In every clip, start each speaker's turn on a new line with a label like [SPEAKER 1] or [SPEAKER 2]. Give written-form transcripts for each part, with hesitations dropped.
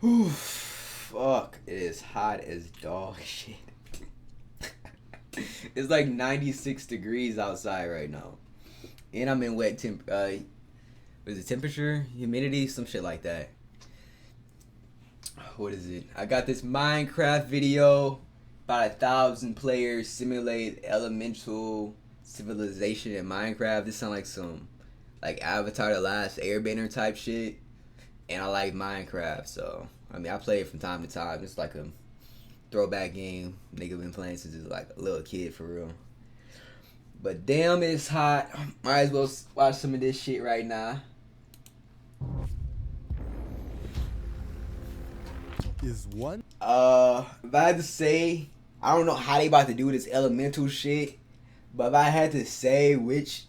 [SPEAKER 1] Whew, fuck, it is hot as dog shit. It's like 96 degrees outside right now. And I'm in wet what is it, temperature, humidity, some shit like that. What is it? I got this Minecraft video about 1,000 players simulate elemental civilization in Minecraft. This sounds like some Avatar: The Last Airbender type shit. And I like Minecraft, so I mean I play it from time to time. It's like a throwback game. Nigga been playing since he's like a little kid for real. But damn, it's hot. Might as well watch some of this shit right now.
[SPEAKER 2] Is one?
[SPEAKER 1] If I had to say, I don't know how they about to do this elemental shit, but if I had to say which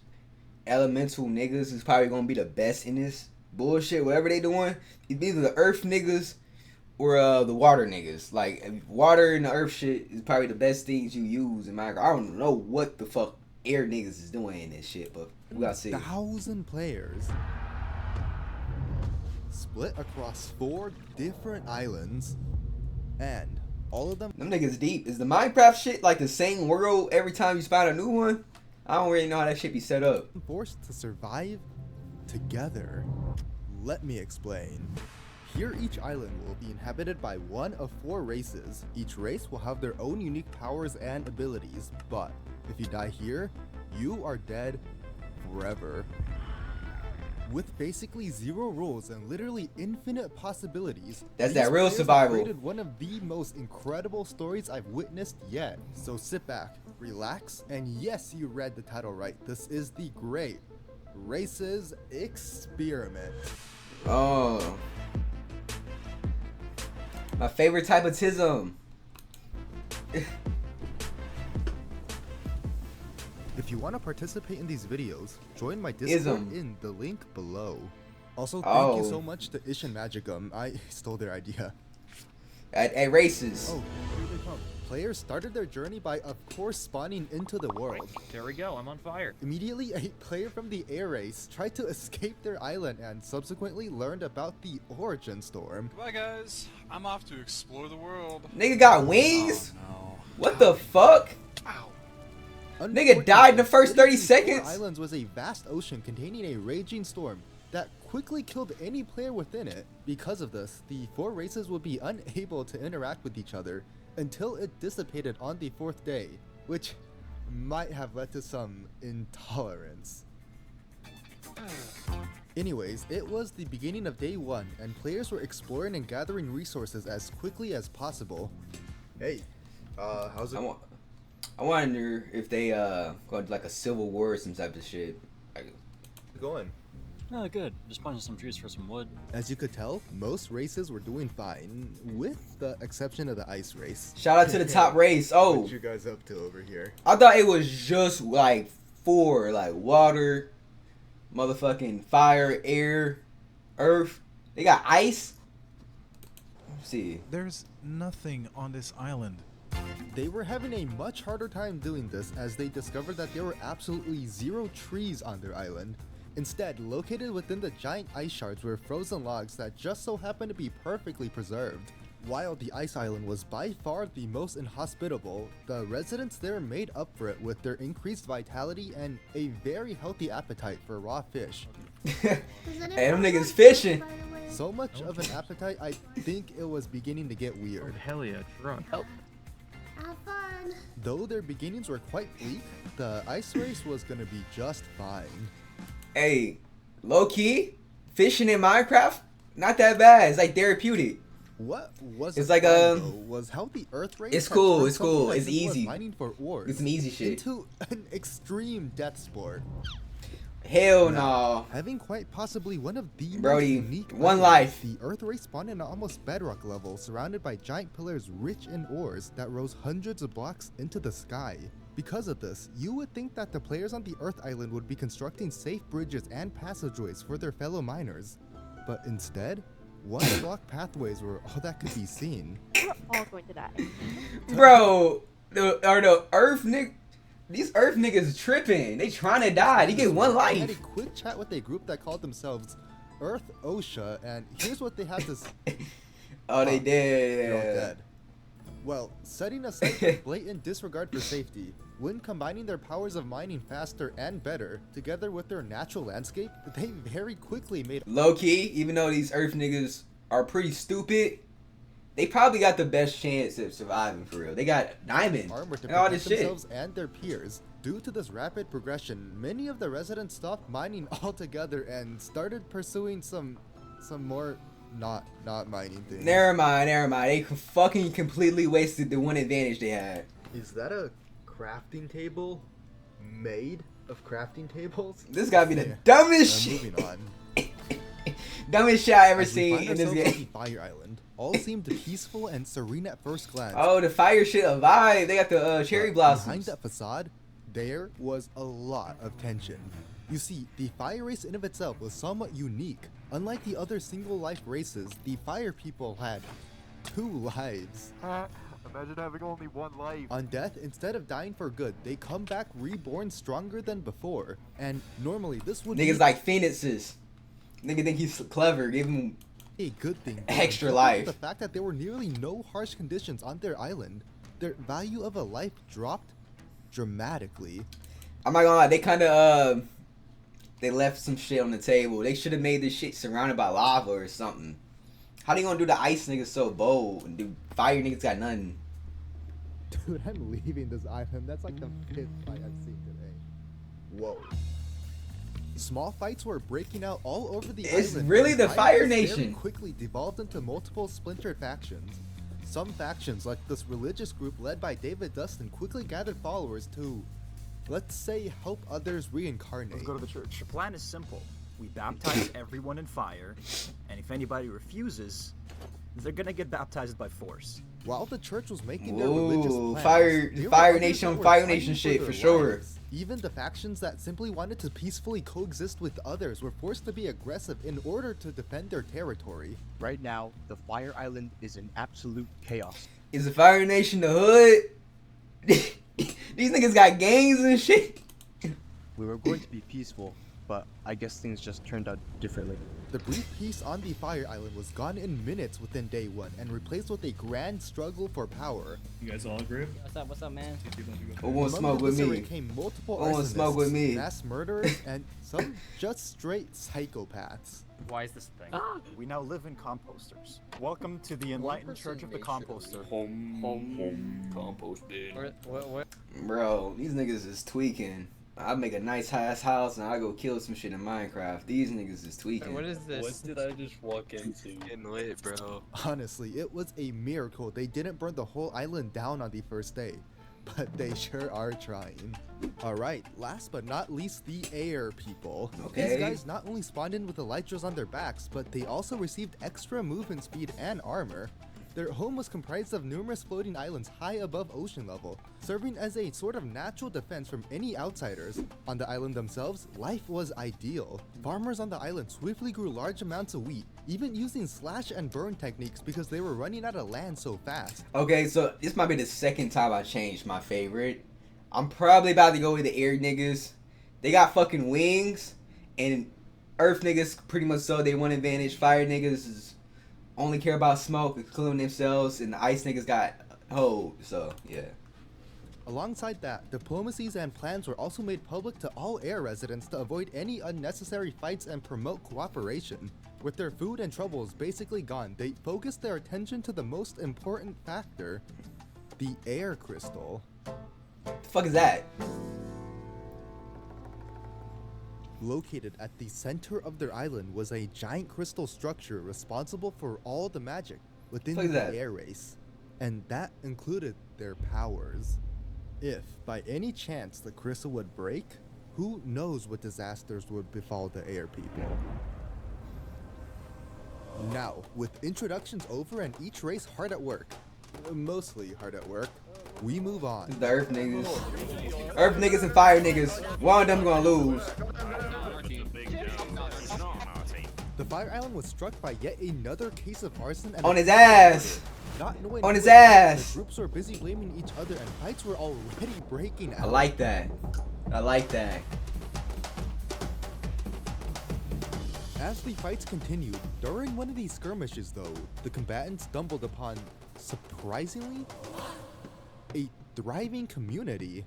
[SPEAKER 1] elemental niggas is probably gonna be the best in this bullshit, whatever they doing, it's either the earth niggas or the water niggas. Like water and the earth shit is probably the best things you use in Minecraft. I don't know what the fuck air niggas is doing in this shit, but we gotta see.
[SPEAKER 2] 1,000 players split across 4 different islands, and all of them.
[SPEAKER 1] Them niggas deep. Is the Minecraft shit like the same world every time you spot a new one? I don't really know how that shit be set up.
[SPEAKER 2] Forced to survive together. Let me explain. Here, each island will be inhabited by one of 4 races. Each race will have their own unique powers and abilities, but if you die here, you are dead forever. With basically 0 rules and literally infinite possibilities,
[SPEAKER 1] That's
[SPEAKER 2] these
[SPEAKER 1] that real
[SPEAKER 2] players have
[SPEAKER 1] survival.
[SPEAKER 2] created one of the most incredible stories I've witnessed yet. So sit back, relax, and yes, you read the title right. This is the Great Races Experiment.
[SPEAKER 1] Oh. My favorite type of tism.
[SPEAKER 2] If you want to participate in these videos, join my Discord
[SPEAKER 1] Ism.
[SPEAKER 2] in the link below. Also, thank you
[SPEAKER 1] Oh.
[SPEAKER 2] so much to Ish and Magicum. I stole their idea.
[SPEAKER 1] At races.
[SPEAKER 2] Oh, here they come. Players started their journey by, of course, spawning into the world.
[SPEAKER 3] There we go, I'm on fire.
[SPEAKER 2] Immediately, a player from the air race tried to escape their island and subsequently learned about the origin storm.
[SPEAKER 4] Goodbye, guys. I'm off to explore the world.
[SPEAKER 1] Nigga got wings?
[SPEAKER 4] Oh, no.
[SPEAKER 1] What the fuck?
[SPEAKER 4] Ow.
[SPEAKER 1] Nigga died in the first 30
[SPEAKER 2] Unfortunately,
[SPEAKER 1] seconds?
[SPEAKER 2] Islands was a vast ocean containing a raging storm that quickly killed any player within it. Because of this, the 4 races would be unable to interact with each other until it dissipated on the 4th day, which might have led to some intolerance. Anyways, it was the beginning of day 1, and players were exploring and gathering resources as quickly as possible. Hey, how's it?
[SPEAKER 1] I wonder if they go into like a civil war or some type of shit.
[SPEAKER 2] going?
[SPEAKER 3] Oh, good. Just planting some trees for some wood.
[SPEAKER 2] As you could tell, most races were doing fine, with the exception of the ice race.
[SPEAKER 1] Shout out to the top race. Oh,
[SPEAKER 2] What you guys up to over here?
[SPEAKER 1] I thought it was just like 4, like water, motherfucking fire, air, earth. They got ice. Let's see.
[SPEAKER 5] There's nothing on this island.
[SPEAKER 2] They were having a much harder time doing this as they discovered that there were absolutely 0 trees on their island. Instead, located within the giant ice shards were frozen logs that just so happened to be perfectly preserved. While the ice island was by far the most inhospitable, the residents there made up for it with their increased vitality and a very healthy appetite for raw fish.
[SPEAKER 1] Hey, them niggas fishing.
[SPEAKER 2] So much of an appetite, I think it was beginning to get weird.
[SPEAKER 3] Hell yeah, drunk. Help.
[SPEAKER 6] Have fun.
[SPEAKER 2] Though their beginnings were quite bleak, the ice race was gonna be just fine.
[SPEAKER 1] Hey, low key, fishing in Minecraft, not that bad. It's like therapeutic.
[SPEAKER 2] What was
[SPEAKER 1] It's like,
[SPEAKER 2] fun, though, was how the Earth race
[SPEAKER 1] it's
[SPEAKER 2] had
[SPEAKER 1] cool,
[SPEAKER 2] turned
[SPEAKER 1] it's cool,
[SPEAKER 2] something
[SPEAKER 1] it's
[SPEAKER 2] as simple as
[SPEAKER 1] easy.
[SPEAKER 2] mining for ores
[SPEAKER 1] It's some easy shit.
[SPEAKER 2] into an extreme death sport.
[SPEAKER 1] Hell
[SPEAKER 2] Now,
[SPEAKER 1] no.
[SPEAKER 2] having quite possibly one of the
[SPEAKER 1] Brody,
[SPEAKER 2] most unique
[SPEAKER 1] one
[SPEAKER 2] islands,
[SPEAKER 1] life.
[SPEAKER 2] the Earth race spawned in an almost bedrock level, surrounded by giant pillars rich in ores that rose hundreds of blocks into the sky. Because of this, you would think that the players on the Earth island would be constructing safe bridges and passageways for their fellow miners. But instead, one-block pathways were all that could be seen.
[SPEAKER 6] We're all going to die.
[SPEAKER 1] Bro, the Earth niggas, these Earth niggas tripping. They trying to die. They get one
[SPEAKER 2] I had a
[SPEAKER 1] life.
[SPEAKER 2] quick chat with a group that called themselves Earth OSHA, and here's what they had to say.
[SPEAKER 1] Oh, they
[SPEAKER 2] Huh,
[SPEAKER 1] did.
[SPEAKER 2] You're all dead. Well, setting aside their blatant disregard for safety, when combining their powers of mining faster and better, together with their natural landscape, they very quickly made
[SPEAKER 1] Low key, even though these Earth niggas are pretty stupid, they probably got the best chance of surviving for real. They got diamond
[SPEAKER 2] armor to
[SPEAKER 1] and all
[SPEAKER 2] protect
[SPEAKER 1] this shit.
[SPEAKER 2] themselves and their peers. Due to this rapid progression, many of the residents stopped mining altogether and started pursuing some more not mining things.
[SPEAKER 1] Never mind. They fucking completely wasted the one advantage they had.
[SPEAKER 2] Is that a crafting table made of crafting tables?
[SPEAKER 1] This gotta be the
[SPEAKER 2] Yeah.
[SPEAKER 1] dumbest shit.
[SPEAKER 2] Moving on.
[SPEAKER 1] Dumbest shit I ever
[SPEAKER 2] As we
[SPEAKER 1] seen
[SPEAKER 2] find
[SPEAKER 1] in this
[SPEAKER 2] ourselves
[SPEAKER 1] game.
[SPEAKER 2] on the Fire Island, all seemed peaceful and serene at first glance.
[SPEAKER 1] Oh, the fire shit alive. They got the cherry
[SPEAKER 2] But
[SPEAKER 1] blossoms.
[SPEAKER 2] behind that facade, there was a lot of tension. You see, the fire race in of itself was somewhat unique. Unlike the other single life races, the fire people had 2 lives.
[SPEAKER 7] Imagine having only one life.
[SPEAKER 2] On death, instead of dying for good, they come back reborn stronger than before. And normally this would
[SPEAKER 1] Niggas
[SPEAKER 2] be
[SPEAKER 1] like phoenixes. Nigga think he's clever. Give him
[SPEAKER 2] a good thing. but
[SPEAKER 1] extra
[SPEAKER 2] coupled with
[SPEAKER 1] life.
[SPEAKER 2] The fact that there were nearly no harsh conditions on their island, their value of a life dropped dramatically.
[SPEAKER 1] I'm not gonna lie, they kind of they left some shit on the table. They should have made this shit surrounded by lava or something. How they gonna do the ice niggas so bold and the fire niggas got nothing?
[SPEAKER 2] Dude, I'm leaving this island. That's like the 5th fight I've seen today. Whoa. Small fights were breaking out all over the island.
[SPEAKER 1] It's really
[SPEAKER 2] and
[SPEAKER 1] the
[SPEAKER 2] violence
[SPEAKER 1] Fire
[SPEAKER 2] very
[SPEAKER 1] Nation.
[SPEAKER 2] quickly devolved into multiple splintered factions. Some factions, like this religious group led by David Dustin, quickly gathered followers to, let's say, help others reincarnate.
[SPEAKER 7] Let's go to the church.
[SPEAKER 3] The plan is simple. We baptize everyone in fire, and if anybody refuses, they're gonna get baptized by force.
[SPEAKER 2] While the church was making their religious
[SPEAKER 1] Ooh,
[SPEAKER 2] plans,
[SPEAKER 1] Fire
[SPEAKER 2] there were
[SPEAKER 1] Fire
[SPEAKER 2] others
[SPEAKER 1] Nation
[SPEAKER 2] that
[SPEAKER 1] on
[SPEAKER 2] were
[SPEAKER 1] Fire
[SPEAKER 2] fighting
[SPEAKER 1] Nation
[SPEAKER 2] for
[SPEAKER 1] shit
[SPEAKER 2] their
[SPEAKER 1] for sure.
[SPEAKER 2] lives. Even the factions that simply wanted to peacefully coexist with others were forced to be aggressive in order to defend their territory.
[SPEAKER 8] Right now, the Fire Island is in absolute chaos.
[SPEAKER 1] Is the Fire Nation the hood? These niggas got gangs and shit.
[SPEAKER 8] We were going to be peaceful, but I guess things just turned out differently.
[SPEAKER 2] The brief peace on the Fire Island was gone in minutes within day 1 and replaced with a grand struggle for power.
[SPEAKER 9] You guys all agree?
[SPEAKER 10] What's up, man?
[SPEAKER 1] Who won't
[SPEAKER 2] Among
[SPEAKER 1] smoke
[SPEAKER 2] the
[SPEAKER 1] with
[SPEAKER 2] disorder
[SPEAKER 1] me?
[SPEAKER 2] came multiple
[SPEAKER 1] Who won't smoke with
[SPEAKER 2] arsonists,
[SPEAKER 1] me?
[SPEAKER 2] mass murderers, and some just straight psychopaths.
[SPEAKER 3] Why is this a thing?
[SPEAKER 7] We now live in composters. Welcome to the Enlightened Church of the Composter.
[SPEAKER 9] Home compost bin.
[SPEAKER 10] What?
[SPEAKER 1] Bro, these niggas is tweaking. I make a nice ass house and I go kill some shit in Minecraft. These niggas is tweaking.
[SPEAKER 10] What is this?
[SPEAKER 9] What did I just walk into?
[SPEAKER 4] Getting lit, bro.
[SPEAKER 2] Honestly, it was a miracle they didn't burn the whole island down on the first day. But they sure are trying. Alright, last but not least, the air people.
[SPEAKER 1] Okay.
[SPEAKER 2] These guys not only spawned in with elytras on their backs, but they also received extra movement speed and armor. Their home was comprised of numerous floating islands high above ocean level, serving as a sort of natural defense from any outsiders. On the island themselves, life was ideal. Farmers on the island swiftly grew large amounts of wheat, even using slash and burn techniques because they were running out of land so fast.
[SPEAKER 1] Okay, so this might be the second time I changed my favorite. I'm probably about to go with the air niggas. They got fucking wings, and earth niggas pretty much so they one advantage. Fire niggas is only care about smoke, including themselves, and the ice niggas got hold. So yeah.
[SPEAKER 2] Alongside that, diplomacies and plans were also made public to all air residents to avoid any unnecessary fights and promote cooperation. With their food and troubles basically gone, they focused their attention to the most important factor, the air crystal.
[SPEAKER 1] The fuck is that?
[SPEAKER 2] Located at the center of their island was a giant crystal structure responsible for all the magic within
[SPEAKER 1] What is
[SPEAKER 2] the
[SPEAKER 1] that?
[SPEAKER 2] air race, and that included their powers. If, by any chance, the crystal would break, who knows what disasters would befall the air people. Now, with introductions over and each race hard at work, mostly hard at work, we move on.
[SPEAKER 1] The earth niggas. Earth niggas and fire niggas. One of them gonna lose.
[SPEAKER 2] The Fire Island was struck by yet another case of arson and
[SPEAKER 1] On his ass.
[SPEAKER 2] Not knowing
[SPEAKER 1] On
[SPEAKER 2] who
[SPEAKER 1] his
[SPEAKER 2] it was,
[SPEAKER 1] ass.
[SPEAKER 2] the groups were busy blaming each other and fights were already breaking out.
[SPEAKER 1] I like that. I like that.
[SPEAKER 2] As the fights continued, during one of these skirmishes though, the combatants stumbled upon, surprisingly, a thriving community.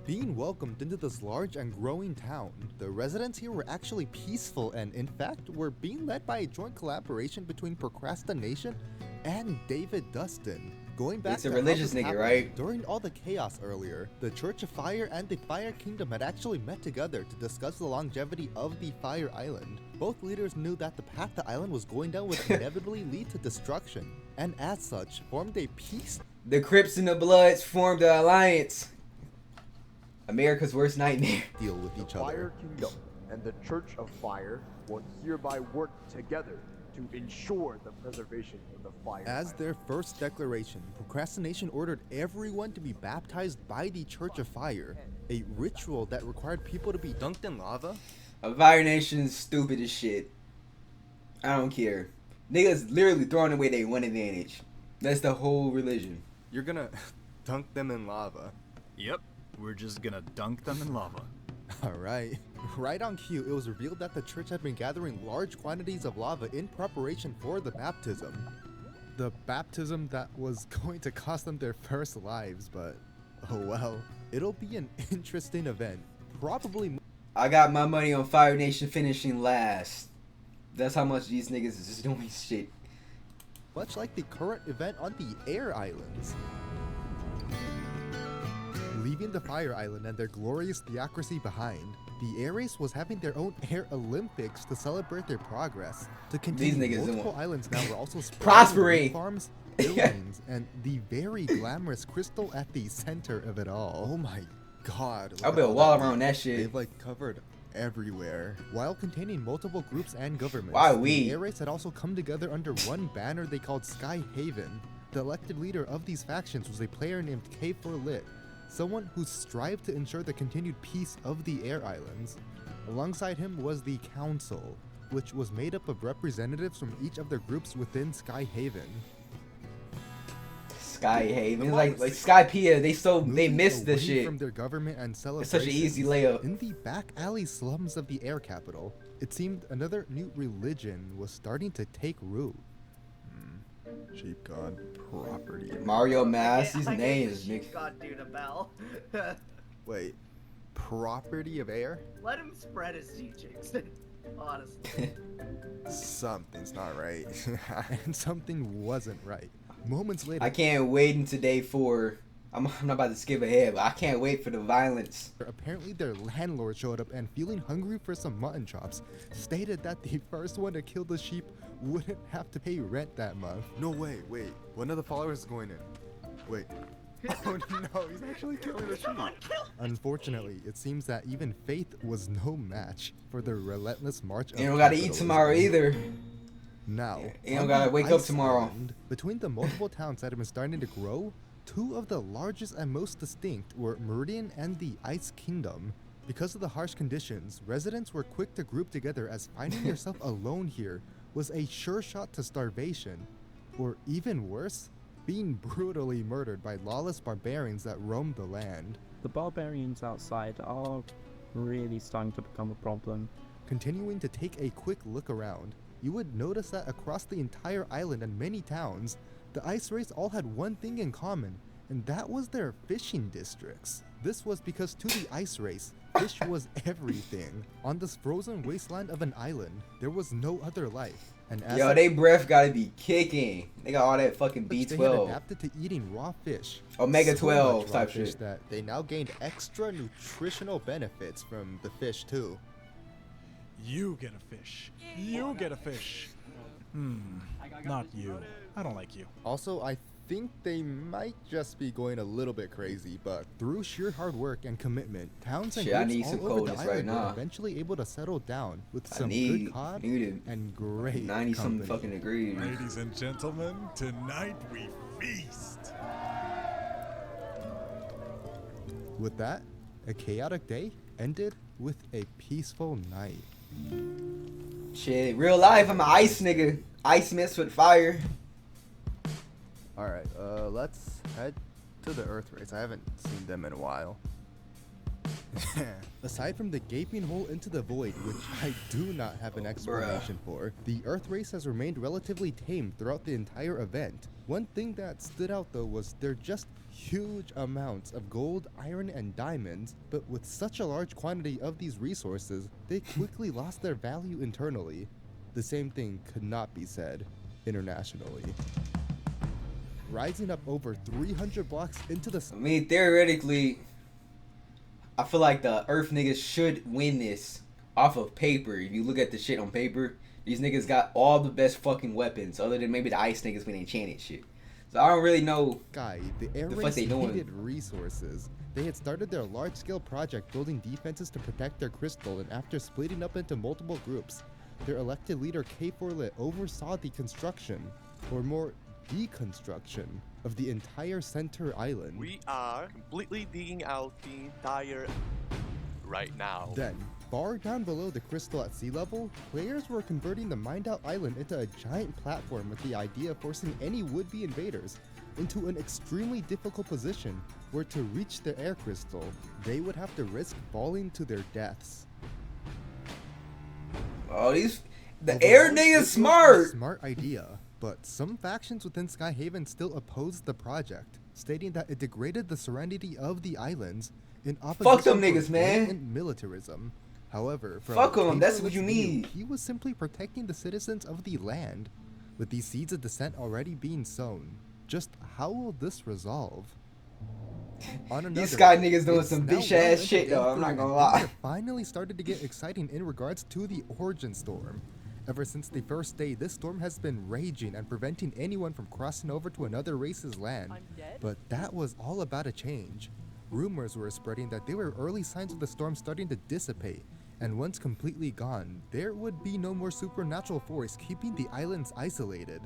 [SPEAKER 2] Being welcomed into this large and growing town, the residents here were actually peaceful and in fact were being led by a joint collaboration between Procrastination and David Dustin. Going back
[SPEAKER 1] It's a
[SPEAKER 2] to
[SPEAKER 1] religious
[SPEAKER 2] how this
[SPEAKER 1] nigga,
[SPEAKER 2] happened,
[SPEAKER 1] right?
[SPEAKER 2] During all the chaos earlier, the Church of Fire and the Fire Kingdom had actually met together to discuss the longevity of the Fire Island. Both leaders knew that the path the island was going down would inevitably lead to destruction, and as such, formed a peace.
[SPEAKER 1] The Crips and the Bloods formed an alliance. America's worst nightmare.
[SPEAKER 2] Deal with each other.
[SPEAKER 10] Fire Kingdom and the Church of Fire will hereby work together to ensure the preservation of the Fire
[SPEAKER 2] As
[SPEAKER 10] Island.
[SPEAKER 2] their first declaration, Procrastination ordered everyone to be baptized by the Church of Fire, a ritual that required people to be dunked in lava.
[SPEAKER 1] A Fire Nation's stupid as shit. I don't care. Niggas literally throwing away their one advantage. That's the whole religion.
[SPEAKER 2] You're gonna dunk them in lava.
[SPEAKER 3] Yep, we're just gonna dunk them in lava.
[SPEAKER 2] Alright. Right on cue, it was revealed that the church had been gathering large quantities of lava in preparation for the baptism. The baptism that was going to cost them their first lives, but oh well. It'll be an interesting event. Probably.
[SPEAKER 1] I got my money on Fire Nation finishing last. That's how much these niggas is just doing shit.
[SPEAKER 2] Much like the current event on the Air Islands. Leaving the Fire Island and their glorious theocracy behind, the Air Race was having their own Air Olympics to celebrate their progress. To continue,
[SPEAKER 1] These niggas
[SPEAKER 2] multiple
[SPEAKER 1] doing-
[SPEAKER 2] islands now were also spread
[SPEAKER 1] Prospering.
[SPEAKER 2] farms, buildings, and the very glamorous crystal at the center of it all. Oh my god. look
[SPEAKER 1] I'll
[SPEAKER 2] at
[SPEAKER 1] build a
[SPEAKER 2] all
[SPEAKER 1] wall
[SPEAKER 2] that
[SPEAKER 1] around
[SPEAKER 2] meat.
[SPEAKER 1] that shit.
[SPEAKER 2] They've like covered everywhere. While containing multiple groups and governments,
[SPEAKER 1] Why we?
[SPEAKER 2] the Air Race had also come together under one banner they called Sky Haven. The elected leader of these factions was a player named K4Lit, someone who strived to ensure the continued peace of the Air Islands. Alongside him was the Council, which was made up of representatives from each of their groups within Sky Haven.
[SPEAKER 1] Sky Haven, like Skypea, they
[SPEAKER 2] Moving
[SPEAKER 1] missed this
[SPEAKER 2] away
[SPEAKER 1] shit.
[SPEAKER 2] from their government and
[SPEAKER 1] It's such an easy
[SPEAKER 2] celebrations,
[SPEAKER 1] layup.
[SPEAKER 2] In the back alley slums of the air capital, it seemed another new religion was starting to take root. Sheep god property.
[SPEAKER 1] Mario Mass, these names, Nick.
[SPEAKER 11] God, dude, a bell.
[SPEAKER 2] Wait, property of air?
[SPEAKER 11] Let him spread his teachings. Honestly.
[SPEAKER 2] Something's not right. And something wasn't right. Moments later,
[SPEAKER 1] I can't wait until day 4. I'm not about to skip ahead, but I can't wait for the violence.
[SPEAKER 2] apparently their landlord showed up and, feeling hungry for some mutton chops, stated that the first one to kill the sheep wouldn't have to pay rent that month. No, wait. One of the followers is going in. Wait. Oh no, he's actually killing the sheep. Unfortunately, it seems that even faith was no match for the relentless march of
[SPEAKER 1] You don't gotta eat
[SPEAKER 2] capitalism.
[SPEAKER 1] tomorrow either.
[SPEAKER 2] Now,
[SPEAKER 1] You don't
[SPEAKER 2] on
[SPEAKER 1] gotta
[SPEAKER 2] the
[SPEAKER 1] wake up
[SPEAKER 2] Ice
[SPEAKER 1] tomorrow.
[SPEAKER 2] Island, between the multiple towns that have been starting to grow, two of the largest and most distinct were Meridian and the Ice Kingdom. Because of the harsh conditions, residents were quick to group together, as finding yourself alone here was a sure shot to starvation, or even worse, being brutally murdered by lawless barbarians that roamed the land.
[SPEAKER 12] The barbarians outside are really starting to become a problem.
[SPEAKER 2] Continuing to take a quick look around, you would notice that across the entire island and many towns, the Ice Race all had one thing in common, and that was their fishing districts. This was because to the Ice Race, fish was everything. On this frozen wasteland of an island, there was no other life. And as
[SPEAKER 1] Yo, they breath gotta be kicking. They got all that fucking
[SPEAKER 2] they had
[SPEAKER 1] B12.
[SPEAKER 2] adapted to eating raw fish.
[SPEAKER 1] Omega
[SPEAKER 2] So
[SPEAKER 1] 12
[SPEAKER 2] much raw
[SPEAKER 1] type
[SPEAKER 2] fish
[SPEAKER 1] shit.
[SPEAKER 2] that they now gained extra nutritional benefits from the fish too.
[SPEAKER 5] You get a fish. You get a fish. Not you. I don't like you.
[SPEAKER 2] Also, I think they might just be going a little bit crazy, but through sheer hard work and commitment, towns and
[SPEAKER 1] Shit, I
[SPEAKER 2] groups
[SPEAKER 1] need
[SPEAKER 2] all
[SPEAKER 1] some
[SPEAKER 2] over the
[SPEAKER 1] coldness right
[SPEAKER 2] island were
[SPEAKER 1] now.
[SPEAKER 2] eventually able to settle down with
[SPEAKER 1] I
[SPEAKER 2] some
[SPEAKER 1] need
[SPEAKER 2] good cod
[SPEAKER 1] it.
[SPEAKER 2] and great
[SPEAKER 1] 90 something
[SPEAKER 2] company.
[SPEAKER 1] fucking degrees.
[SPEAKER 5] Ladies and gentlemen, tonight we feast.
[SPEAKER 2] With that, a chaotic day ended with a peaceful night.
[SPEAKER 1] Shit, real life, I'm an ice nigga. Ice mix with fire.
[SPEAKER 2] Alright, let's head to the Earth Race. I haven't seen them in a while. Aside from the gaping hole into the void, which I do not have an explanation for, the Earth race has remained relatively tame throughout the entire event. One thing that stood out though was their just huge amounts of gold, iron, and diamonds, but with such a large quantity of these resources, they quickly lost their value internally. The same thing could not be said internationally. Rising up over 300 blocks into the...
[SPEAKER 1] I mean, theoretically, I feel like the Earth niggas should win this off of paper. If you look at the shit on paper, these niggas got all the best fucking weapons, other than maybe the ice niggas with enchanted shit. So I don't really know
[SPEAKER 2] the air
[SPEAKER 1] the
[SPEAKER 2] race
[SPEAKER 1] fuck they doing.
[SPEAKER 2] needed resources. They had started their large-scale project building defenses to protect their crystal, and after splitting up into multiple groups, their elected leader K4 Lit oversaw the construction, or more, deconstruction, of the entire center island.
[SPEAKER 13] We are completely digging out the entire right now.
[SPEAKER 2] Then, far down below the crystal at sea level, players were converting the mined out island into a giant platform with the idea of forcing any would-be invaders into an extremely difficult position where to reach the air crystal, they would have to risk falling to their deaths.
[SPEAKER 1] Oh, the air niggas smart!
[SPEAKER 2] Smart idea, but some factions within Skyhaven still opposed the project, stating that it degraded the serenity of the islands in opposition
[SPEAKER 1] Fuck them niggas,
[SPEAKER 2] to
[SPEAKER 1] man.
[SPEAKER 2] blatant militarism. However, from
[SPEAKER 1] Fuck 'em, that's
[SPEAKER 2] K4
[SPEAKER 1] what you
[SPEAKER 2] Lit's view,
[SPEAKER 1] need.
[SPEAKER 2] He was simply protecting the citizens of the land, with these seeds of dissent already being sown. Just how will this resolve? On another,
[SPEAKER 1] These Sky niggas doing
[SPEAKER 2] it's
[SPEAKER 1] some
[SPEAKER 2] now
[SPEAKER 1] bitch
[SPEAKER 2] well
[SPEAKER 1] ass
[SPEAKER 2] into
[SPEAKER 1] shit though, I'm
[SPEAKER 2] April,
[SPEAKER 1] not
[SPEAKER 2] and
[SPEAKER 1] gonna
[SPEAKER 2] things
[SPEAKER 1] lie.
[SPEAKER 2] have finally started to get exciting in regards to the origin storm. Ever since the first day, this storm has been raging and preventing anyone from crossing over to another race's land. But that was all about to change. Rumors were spreading that there were early signs of the storm starting to dissipate, and once completely gone, there would be no more supernatural force keeping the islands isolated.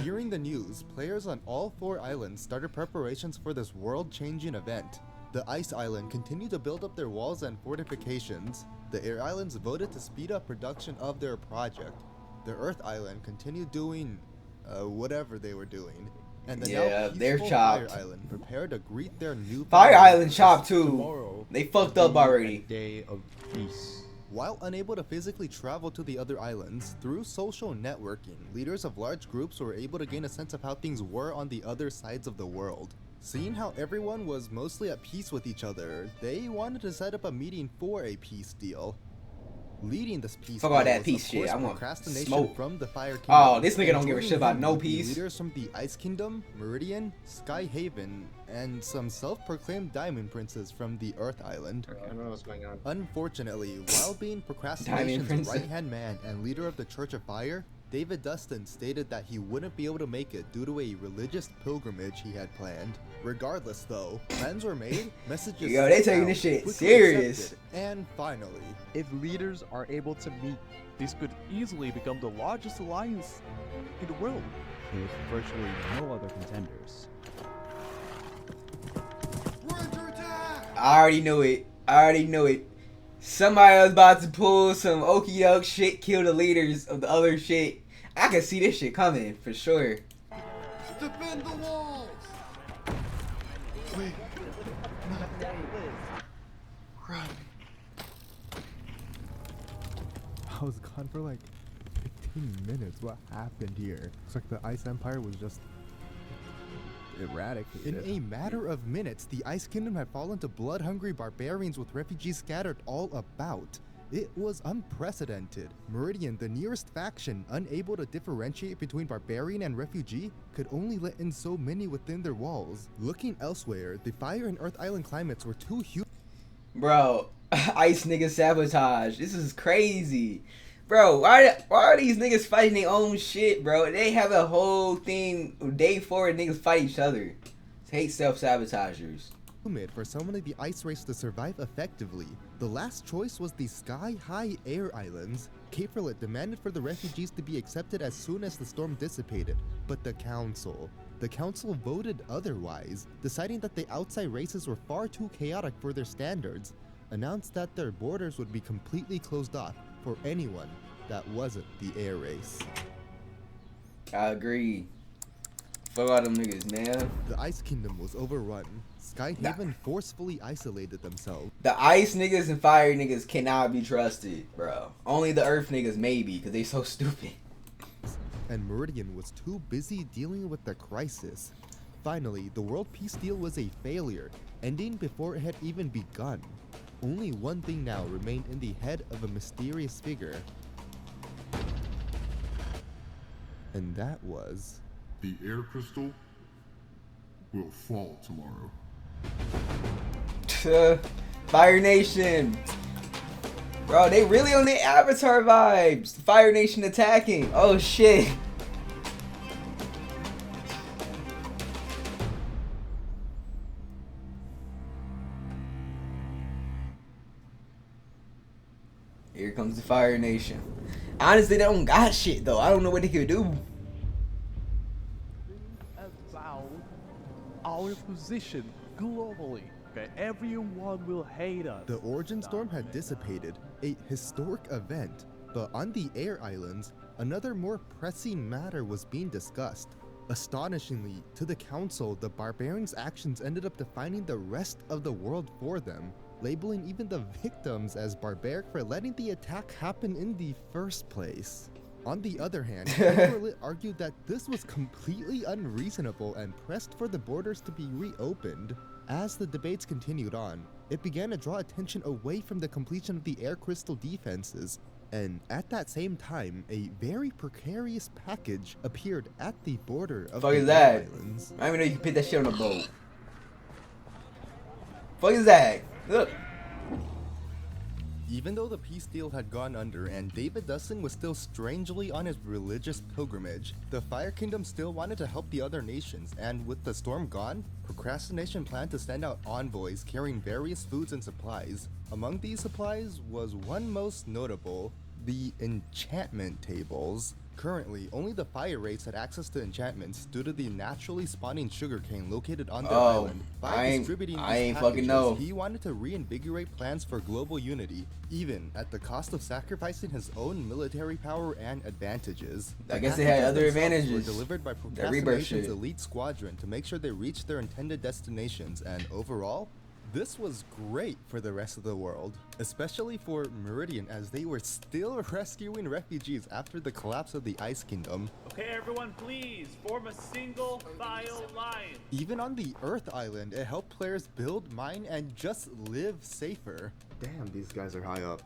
[SPEAKER 2] Hearing the news, players on all 4 islands started preparations for this world-changing event. The Ice Island continued to build up their walls and fortifications. The Air Islands voted to speed up production of their project. The Earth Island continued doing whatever they were doing. And the now
[SPEAKER 1] they're
[SPEAKER 2] peaceful
[SPEAKER 1] chopped.
[SPEAKER 2] Fire Island prepared to greet their new
[SPEAKER 1] Fire
[SPEAKER 2] family
[SPEAKER 1] Island chopped too.
[SPEAKER 2] tomorrow.
[SPEAKER 1] They fucked up already.
[SPEAKER 8] Day of peace.
[SPEAKER 2] While unable to physically travel to the other islands, through social networking, leaders of large groups were able to gain a sense of how things were on the other sides of the world. Seeing how everyone was mostly at peace with each other, they wanted to set up a meeting for a peace deal. Leading this peace
[SPEAKER 1] Fuck all
[SPEAKER 2] deal
[SPEAKER 1] that
[SPEAKER 2] was,
[SPEAKER 1] peace
[SPEAKER 2] of
[SPEAKER 1] shit,
[SPEAKER 2] course,
[SPEAKER 1] I want
[SPEAKER 2] procrastination
[SPEAKER 1] smoke.
[SPEAKER 2] from the Fire Kingdom.
[SPEAKER 1] Oh, this nigga
[SPEAKER 2] and
[SPEAKER 1] don't give a
[SPEAKER 2] joining
[SPEAKER 1] shit about
[SPEAKER 2] him
[SPEAKER 1] no
[SPEAKER 2] would be
[SPEAKER 1] peace.
[SPEAKER 2] Leaders from the Ice Kingdom, Meridian, Skyhaven, and some self-proclaimed diamond princes from the Earth Island.
[SPEAKER 9] I don't know what's going on.
[SPEAKER 2] Unfortunately, while being procrastination's
[SPEAKER 1] Prince.
[SPEAKER 2] right-hand man and leader of the Church of Fire, David Dustin stated that he wouldn't be able to make it due to a religious pilgrimage he had planned. Regardless though, plans were made, messages
[SPEAKER 1] Yo, they
[SPEAKER 2] sent
[SPEAKER 1] taking
[SPEAKER 2] out,
[SPEAKER 1] this shit
[SPEAKER 2] quickly
[SPEAKER 1] serious.
[SPEAKER 2] accepted, and finally,
[SPEAKER 8] If leaders are able to meet, this could easily become the largest alliance in the world.
[SPEAKER 12] With virtually no other contenders.
[SPEAKER 1] I already knew it. I already knew it. Somebody was about to pull some okey doke shit, kill the leaders of the other shit. I can see this shit coming for sure.
[SPEAKER 2] defend the walls!
[SPEAKER 10] Wait, not run.
[SPEAKER 2] I was gone for like 15 minutes. What happened here? It's like the Ice Empire was just eradicated. In a matter of minutes, the Ice Kingdom had fallen to blood-hungry barbarians with refugees scattered all about. It was unprecedented. Meridian, the nearest faction, unable to differentiate between barbarian and refugee, could only let in so many within their walls. Looking elsewhere, the Fire and Earth Island climates were too huge.
[SPEAKER 1] Bro, Ice niggas sabotage. This is crazy. Bro, why are these niggas fighting their own shit, bro? They have a whole thing, day 4 niggas fight each other. Hate self-sabotagers.
[SPEAKER 2] Humid for someone of the ice race to survive effectively. The last choice was the sky-high air islands. Caperlet demanded for the refugees to be accepted as soon as the storm dissipated, but the council voted otherwise, deciding that the outside races were far too chaotic for their standards, announced that their borders would be completely closed off for anyone that wasn't the air race.
[SPEAKER 1] I agree. Fuck all them niggas, man.
[SPEAKER 2] The Ice Kingdom was overrun. Skyhaven forcefully isolated themselves.
[SPEAKER 1] The ice niggas and fire niggas cannot be trusted, bro. Only the earth niggas maybe, because they so stupid.
[SPEAKER 2] And Meridian was too busy dealing with the crisis. Finally, the world peace deal was a failure, ending before it had even begun. Only one thing now remained in the head of a mysterious figure. And that was...
[SPEAKER 14] The air crystal will fall tomorrow.
[SPEAKER 1] Fire Nation. Bro, they really on the Avatar vibes. Fire Nation attacking. Oh shit. Here comes the Fire Nation. Honestly, they don't got shit though. I don't know what they could do.
[SPEAKER 8] About our position globally. Okay, everyone will hate us.
[SPEAKER 2] The Origin Storm had dissipated, a historic event, but on the Air Islands, another more pressing matter was being discussed. Astonishingly, to the Council, the barbarians' actions ended up defining the rest of the world for them, labeling even the victims as barbaric for letting the attack happen in the first place. On the other hand, Timberlit argued that this was completely unreasonable and pressed for the borders to be reopened. As the debates continued on, it began to draw attention away from the completion of the air crystal defenses, and at that same time, a very precarious package appeared at the border of
[SPEAKER 1] Fuck
[SPEAKER 2] the
[SPEAKER 1] is that?
[SPEAKER 2] islands.
[SPEAKER 1] I didn't even know you could put that shit on a boat. Fuck is that? Look.
[SPEAKER 2] Even though the peace deal had gone under and David Dustin was still strangely on his religious pilgrimage, the Fire Kingdom still wanted to help the other nations, and with the storm gone, Procrastination planned to send out envoys carrying various foods and supplies. Among these supplies was one most notable, the enchantment tables. Currently, only the fire race had access to enchantments due to the naturally spawning sugarcane located on their island. By distributing these packages, he wanted to reinvigorate plans for global unity, even at the cost of sacrificing his own military power and advantages.
[SPEAKER 1] I guess they had other advantages.
[SPEAKER 2] Were delivered by Procrastination's elite squadron to make sure they reached their intended destinations, and overall, this was great for the rest of the world, especially for Meridian, as they were still rescuing refugees after the collapse of the Ice Kingdom.
[SPEAKER 15] Okay, everyone, please form a single file line.
[SPEAKER 2] Even on the Earth Island, it helped players build, mine, and just live safer.
[SPEAKER 16] Damn, these guys are high up.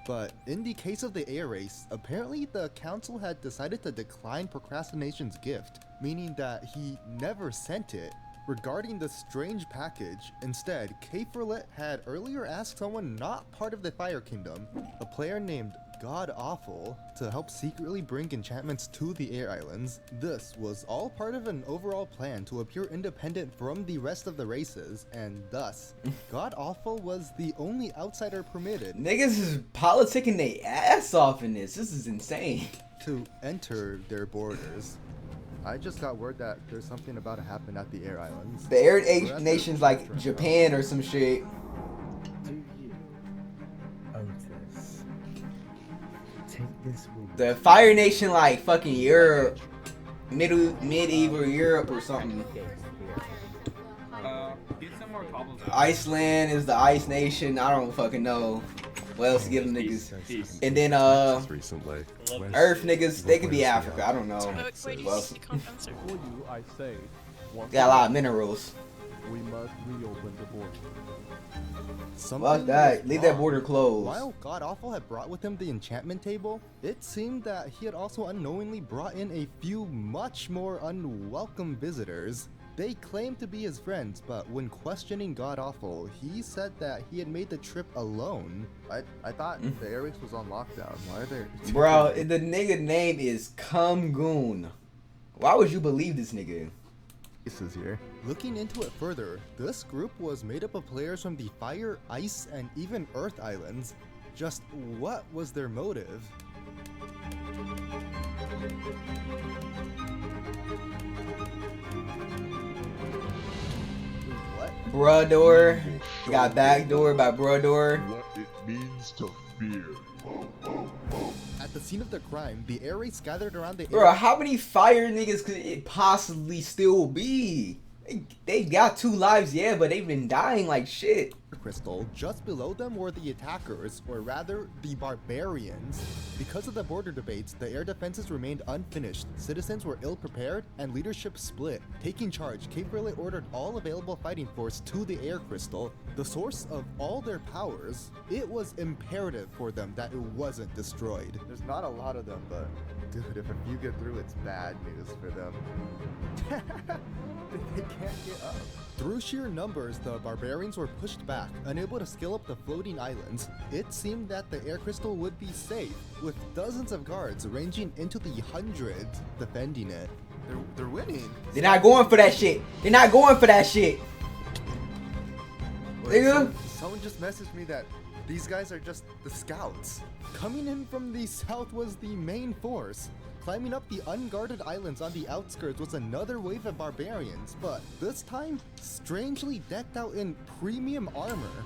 [SPEAKER 2] But in the case of the air race, apparently the council had decided to decline Procrastination's gift, meaning that he never sent it. Regarding the strange package, instead, K4Lit had earlier asked someone not part of the Fire Kingdom, a player named God Awful, to help secretly bring enchantments to the Air Islands. This was all part of an overall plan to appear independent from the rest of the races, and thus, God Awful was the only outsider permitted.
[SPEAKER 1] Niggas is politicking their ass off in this. This is insane.
[SPEAKER 2] To enter their borders. I just got word that there's something about to happen at the Air Islands.
[SPEAKER 1] The Air Nation's like Japan or some shit. The Fire Nation like fucking Europe. Medieval Europe or something. Iceland is the Ice Nation. I don't fucking know what else to give them niggas. And then Earth niggas, they could be Africa. I don't know. Well,
[SPEAKER 8] I say,
[SPEAKER 1] got a lot of minerals.
[SPEAKER 8] We must reopen the border.
[SPEAKER 1] Fuck that. Leave that border closed.
[SPEAKER 2] While God Awful had brought with him the enchantment table, it seemed that he had also unknowingly brought in a few much more unwelcome visitors. They claimed to be his friends, but when questioning God Awful, he said that he had made the trip alone.
[SPEAKER 16] I thought the air race was on lockdown. Why are there...
[SPEAKER 1] Bro, the nigga name is Kumgoon. Why would you believe this nigga?
[SPEAKER 2] This is here. Looking into it further, this group was made up of players from the Fire, Ice, and even Earth Islands. Just what was their motive?
[SPEAKER 1] Brodor. Got backdoor by Brodor.
[SPEAKER 14] What it means to fear.
[SPEAKER 2] At the scene of the crime, the air race gathered around the
[SPEAKER 1] Bro, how many fire niggas could it possibly still be? They got 2 lives, yeah, but they've been dying like shit.
[SPEAKER 2] crystal. Just below them were the attackers, or rather, the barbarians. Because of the border debates, the air defenses remained unfinished, citizens were ill-prepared, and leadership split. Taking charge, Cape Verde ordered all available fighting force to the air crystal, the source of all their powers. It was imperative for them that it wasn't destroyed.
[SPEAKER 16] There's not a lot of them, but dude, if a few get through, it's bad news for them.
[SPEAKER 2] They can't get up. Through sheer numbers, the barbarians were pushed back, unable to scale up the floating islands. It seemed that the air crystal would be safe, with dozens of guards ranging into the hundreds defending it.
[SPEAKER 16] They're winning.
[SPEAKER 1] They're not going for that shit. They're not going for that shit. Nigga.
[SPEAKER 2] Someone just messaged me that these guys are just the scouts. Coming in from the south was the main force. Climbing up the unguarded islands on the outskirts was another wave of barbarians, but this time, strangely decked out in premium armor.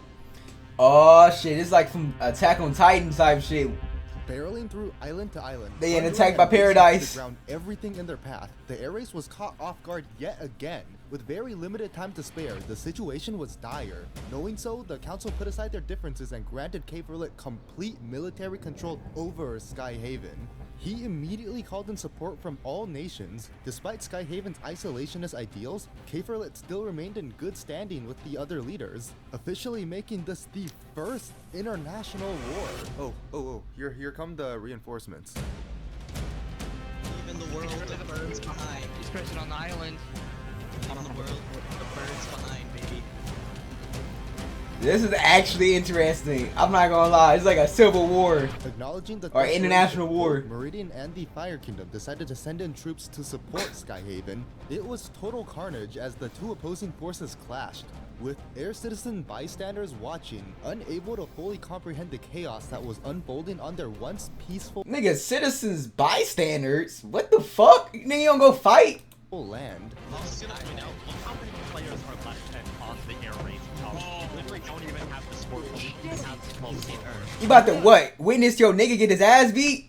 [SPEAKER 1] Oh shit, it's like from Attack on Titan type shit.
[SPEAKER 2] Barreling through island to island,
[SPEAKER 1] they get attacked by Paradise.
[SPEAKER 2] Ground everything in their path. The air race was caught off guard yet again. With very limited time to spare, the situation was dire. Knowing so, the council put aside their differences and granted Cape Verde complete military control over Skyhaven. He immediately called in support from all nations. Despite Skyhaven's isolationist ideals, Cape Verde still remained in good standing with the other leaders, officially making this the first international war.
[SPEAKER 16] Oh, here come the reinforcements.
[SPEAKER 11] Even the world that burns behind. He's present on the island. Even the world that burns behind, baby.
[SPEAKER 1] This is actually interesting. I'm not gonna lie, it's like a civil war.
[SPEAKER 2] Acknowledging the
[SPEAKER 1] or international war.
[SPEAKER 2] Meridian and the Fire Kingdom decided to send in troops to support Skyhaven. It was total carnage as the two opposing forces clashed, with air citizen bystanders watching, unable to fully comprehend the chaos that was unfolding on their once peaceful
[SPEAKER 1] nigga, citizens bystanders? What the fuck? Nigga, you don't go fight?
[SPEAKER 2] Land.
[SPEAKER 3] Also, look how many players are left on the air race. You literally don't even have the sport. You have to call the earth.
[SPEAKER 1] You about to what? Witness your nigga get his ass beat?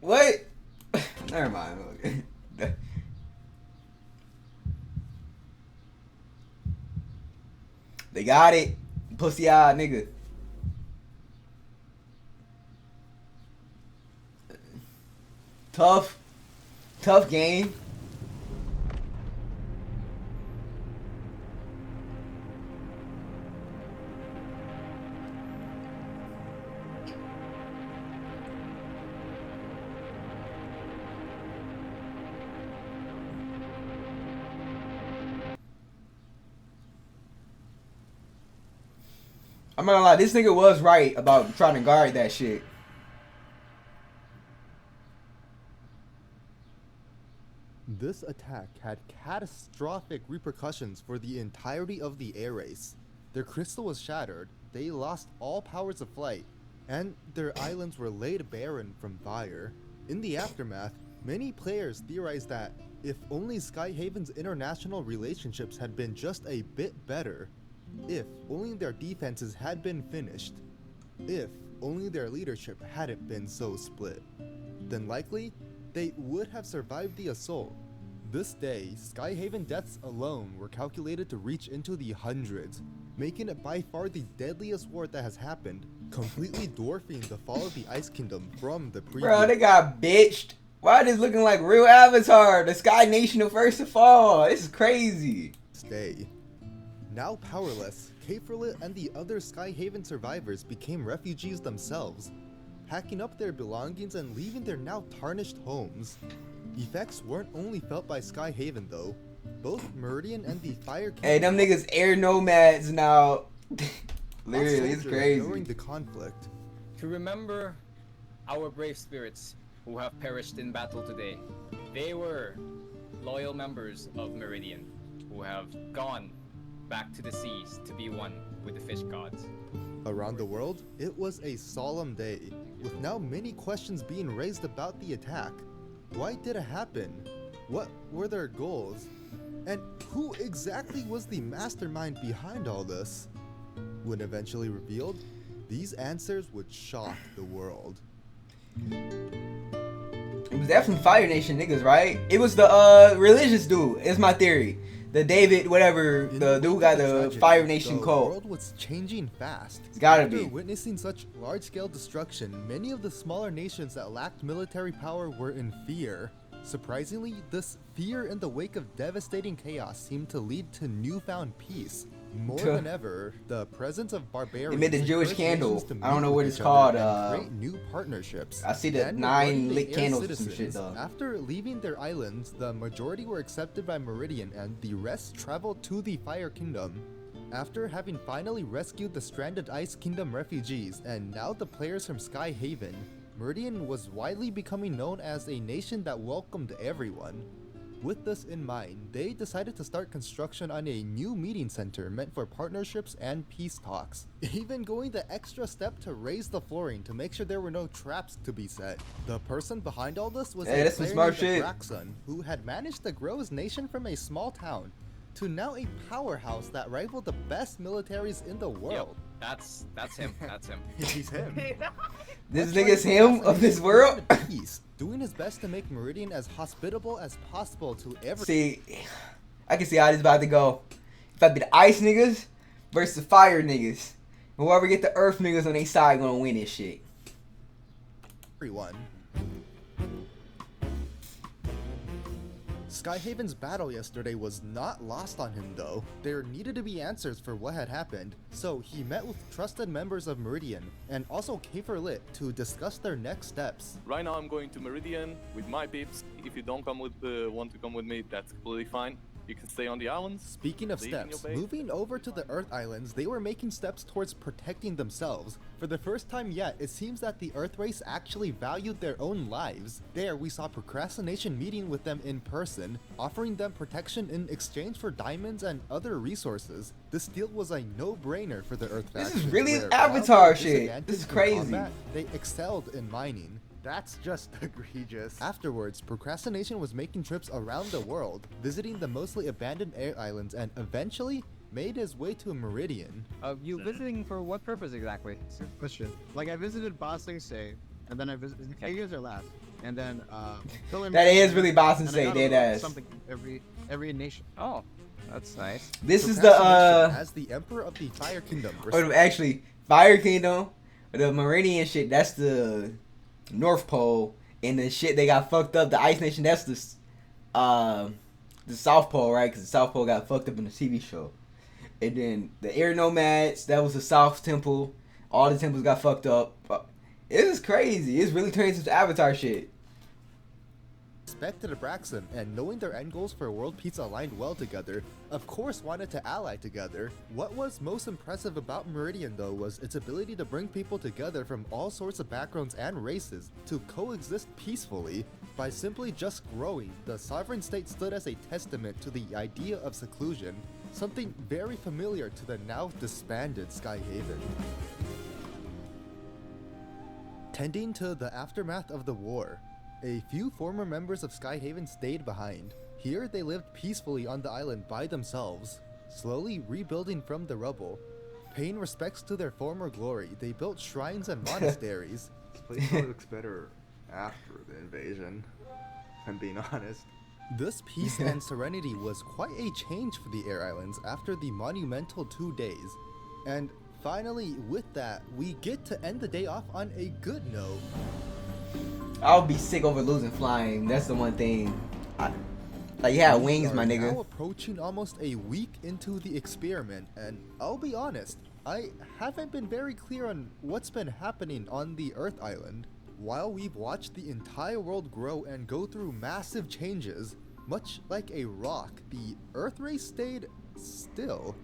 [SPEAKER 1] What? Never mind. They got it. Pussy eyed nigga. Tough game. I'm not gonna lie, this nigga was right about trying to guard that shit.
[SPEAKER 2] This attack had catastrophic repercussions for the entirety of the air race. Their crystal was shattered, they lost all powers of flight, and their islands were laid barren from fire. In the aftermath, many players theorized that if only Skyhaven's international relationships had been just a bit better, if only their defenses had been finished, if only their leadership hadn't been so split, then likely they would have survived the assault. This day, Skyhaven deaths alone were calculated to reach into the hundreds, making it by far the deadliest war that has happened, completely dwarfing the fall of the Ice Kingdom from the previous.
[SPEAKER 1] Bro, they got bitched. Why is this looking like real Avatar? The Sky Nation the first to fall. This is crazy.
[SPEAKER 2] Day. Now powerless, Cape Verde and the other Skyhaven survivors became refugees themselves, packing up their belongings and leaving their now tarnished homes. Effects weren't only felt by Skyhaven though. Both Meridian and the Fire Kingdom.
[SPEAKER 1] Hey, them niggas air nomads now. Literally, it's crazy.
[SPEAKER 2] During the conflict.
[SPEAKER 17] To remember our brave spirits who have perished in battle today. They were loyal members of Meridian who have gone back to the seas to be one with the fish gods.
[SPEAKER 2] Around the world, it was a solemn day, with now many questions being raised about the attack. Why did it happen? What were their goals? And who exactly was the mastermind behind all this? When eventually revealed, these answers would shock the world.
[SPEAKER 1] It was definitely Fire Nation niggas, right? It was the religious dude. It's my theory. The David, whatever, the dude got the Fire Nation
[SPEAKER 2] the
[SPEAKER 1] cult.
[SPEAKER 2] world was changing fast.
[SPEAKER 1] It's gotta
[SPEAKER 2] After
[SPEAKER 1] be.
[SPEAKER 2] witnessing such large-scale destruction, many of the smaller nations that lacked military power were in fear. Surprisingly, this fear in the wake of devastating chaos seemed to lead to newfound peace. More than ever, the presence of barbarians.
[SPEAKER 1] They made the Jewish
[SPEAKER 2] encouraged
[SPEAKER 1] candle.
[SPEAKER 2] nations to
[SPEAKER 1] I don't know
[SPEAKER 2] meet
[SPEAKER 1] what
[SPEAKER 2] with
[SPEAKER 1] it's
[SPEAKER 2] each other
[SPEAKER 1] called.
[SPEAKER 2] and create new partnerships.
[SPEAKER 1] I see the
[SPEAKER 2] And
[SPEAKER 1] 9
[SPEAKER 2] regarding the
[SPEAKER 1] lit
[SPEAKER 2] air
[SPEAKER 1] candles and some shit
[SPEAKER 2] citizens,
[SPEAKER 1] though.
[SPEAKER 2] after leaving their islands, the majority were accepted by Meridian and the rest traveled to the Fire Kingdom. After having finally rescued the stranded Ice Kingdom refugees and now the players from Sky Haven, Meridian was widely becoming known as a nation that welcomed everyone. With this in mind, they decided to start construction on a new meeting center meant for partnerships and peace talks, even going the extra step to raise the flooring to make sure there were no traps to be set. The person behind all this was a
[SPEAKER 1] that's some
[SPEAKER 2] player
[SPEAKER 1] smart
[SPEAKER 2] named
[SPEAKER 1] shit.
[SPEAKER 2] Braxon, who had managed to grow his nation from a small town to now a powerhouse that rivaled the best militaries in the world.
[SPEAKER 17] That's him. That's him.
[SPEAKER 2] He's him.
[SPEAKER 1] This
[SPEAKER 2] That's
[SPEAKER 1] nigga's
[SPEAKER 2] why
[SPEAKER 1] him of this world.
[SPEAKER 2] Peace, doing his best to make Meridian as hospitable as possible to every.
[SPEAKER 1] See, I can see how this about to go. If I be the ice niggas versus the fire niggas, whoever get the earth niggas on their side gonna win this shit.
[SPEAKER 2] Everyone. Skyhaven's battle yesterday was not lost on him though. There needed to be answers for what had happened, so he met with trusted members of Meridian and also Kiefer Lit to discuss their next steps.
[SPEAKER 13] Right now I'm going to Meridian with my peeps. If you don't come with want to come with me, that's completely fine. You can stay on the islands.
[SPEAKER 2] Speaking of
[SPEAKER 13] Leave in your
[SPEAKER 2] steps,
[SPEAKER 13] base.
[SPEAKER 2] moving over to the Earth Islands, they were making steps towards protecting themselves. For the first time yet, it seems that the Earth race actually valued their own lives. There, we saw Procrastination meeting with them in person, offering them protection in exchange for diamonds and other resources. This deal was a no-brainer for the Earth
[SPEAKER 1] This
[SPEAKER 2] faction.
[SPEAKER 1] is really
[SPEAKER 2] where,
[SPEAKER 1] Avatar
[SPEAKER 2] while
[SPEAKER 1] shit. This is
[SPEAKER 2] disadvantaged in
[SPEAKER 1] crazy.
[SPEAKER 2] combat, they excelled in mining.
[SPEAKER 16] That's just egregious.
[SPEAKER 2] Afterwards, Procrastination was making trips around the world, visiting the mostly abandoned air islands, and eventually made his way to Meridian.
[SPEAKER 18] You visiting for what purpose exactly? It's a good question. Like, I visited Ba Sing Se, and then I visited Years or Last, and then
[SPEAKER 1] That is really Ba Sing
[SPEAKER 18] and I
[SPEAKER 1] Se,
[SPEAKER 18] got
[SPEAKER 1] dead ass.
[SPEAKER 18] something every nation.
[SPEAKER 12] Oh, that's nice.
[SPEAKER 1] This is the
[SPEAKER 2] as the Emperor of the Fire Kingdom.
[SPEAKER 1] or actually Fire Kingdom, the Meridian shit. That's the North Pole, and the shit they got fucked up. The Ice Nation. That's the South Pole, right? Because the South Pole got fucked up in the TV show. And then the Air Nomads. That was the South Temple. All the temples got fucked up. It is crazy. It's really turning into Avatar shit.
[SPEAKER 2] Respect to the Braxton, and knowing their end goals for world peace aligned well together, of course wanted to ally together. What was most impressive about Meridian though was its ability to bring people together from all sorts of backgrounds and races to coexist peacefully. By simply just growing, the sovereign state stood as a testament to the idea of seclusion, something very familiar to the now disbanded Sky Haven. Tending to the aftermath of the war, a few former members of Sky Haven stayed behind. Here they lived peacefully on the island by themselves, slowly rebuilding from the rubble. Paying respects to their former glory, they built shrines and monasteries.
[SPEAKER 16] This place probably looks better after the invasion, if I'm being honest.
[SPEAKER 2] This peace and serenity was quite a change for the Air Islands after the monumental 2 days. And finally, with that, we get to end the day off on a good note.
[SPEAKER 1] I would be sick over losing flying. That's the one thing. Like, you had wings, my
[SPEAKER 2] We are
[SPEAKER 1] nigga.
[SPEAKER 2] now approaching almost a week into the experiment, and I'll be honest, I haven't been very clear on what's been happening on the Earth Island. While we've watched the entire world grow and go through massive changes, much like a rock, the Earth race stayed still.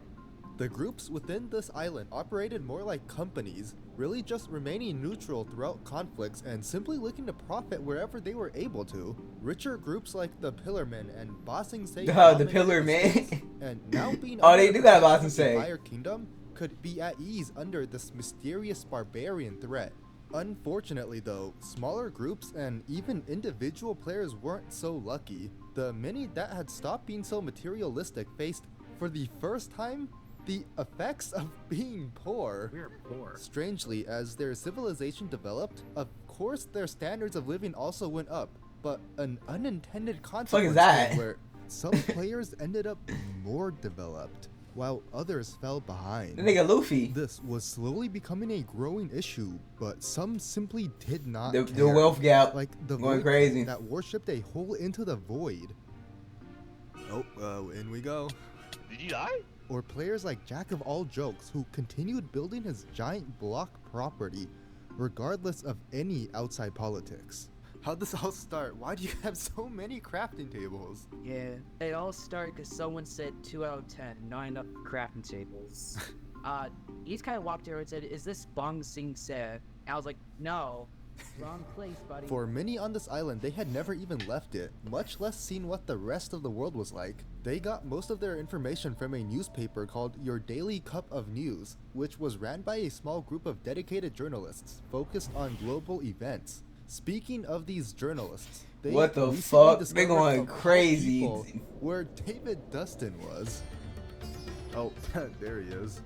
[SPEAKER 2] The groups within this island operated more like companies, really just remaining neutral throughout conflicts and simply looking to profit wherever they were able to. Richer groups like the Pillarmen and Ba Sing Se
[SPEAKER 1] The
[SPEAKER 2] dominated
[SPEAKER 1] Pillarmen.
[SPEAKER 2] space, and now being
[SPEAKER 1] Oh, they
[SPEAKER 2] under
[SPEAKER 1] do
[SPEAKER 2] the
[SPEAKER 1] got Ba
[SPEAKER 2] protection
[SPEAKER 1] Sing
[SPEAKER 2] of the
[SPEAKER 1] Se.
[SPEAKER 2] Fire Kingdom could be at ease under this mysterious barbarian threat. Unfortunately though, smaller groups and even individual players weren't so lucky. The many that had stopped being so materialistic faced, for the first time, the effects of being poor.
[SPEAKER 3] We're poor.
[SPEAKER 2] Strangely, as their civilization developed, of course, their standards of living also went up, but an unintended
[SPEAKER 1] Fuck
[SPEAKER 2] consequence
[SPEAKER 1] is that?
[SPEAKER 2] came where some players ended up more developed, while others fell behind.
[SPEAKER 1] The nigga Luffy.
[SPEAKER 2] This was slowly becoming a growing issue, but some simply did not
[SPEAKER 1] The
[SPEAKER 2] care.
[SPEAKER 1] wealth gap
[SPEAKER 2] Like the
[SPEAKER 1] going
[SPEAKER 2] void
[SPEAKER 1] crazy.
[SPEAKER 2] that worshipped a hole into the void. Oh, in we go.
[SPEAKER 19] Did you die?
[SPEAKER 2] Or players like Jack of All Jokes, who continued building his giant block property, regardless of any outside politics. How'd this all start? Why do you have so many crafting tables?
[SPEAKER 20] Yeah, it all started because someone said 2 out of 10, not enough crafting tables. He's kind of walked over and said, "Is this Bong Sing Se?" I was like, "No, wrong place, buddy."
[SPEAKER 2] For many on this island, they had never even left it, much less seen what the rest of the world was like. They got most of their information from a newspaper called Your Daily Cup of News, which was ran by a small group of dedicated journalists focused on global events. Speaking of these journalists, they
[SPEAKER 1] What the
[SPEAKER 2] recently
[SPEAKER 1] fuck? They
[SPEAKER 2] discovered
[SPEAKER 1] going
[SPEAKER 2] of all
[SPEAKER 1] crazy.
[SPEAKER 2] people where David Dustin was.
[SPEAKER 16] Oh, there he is.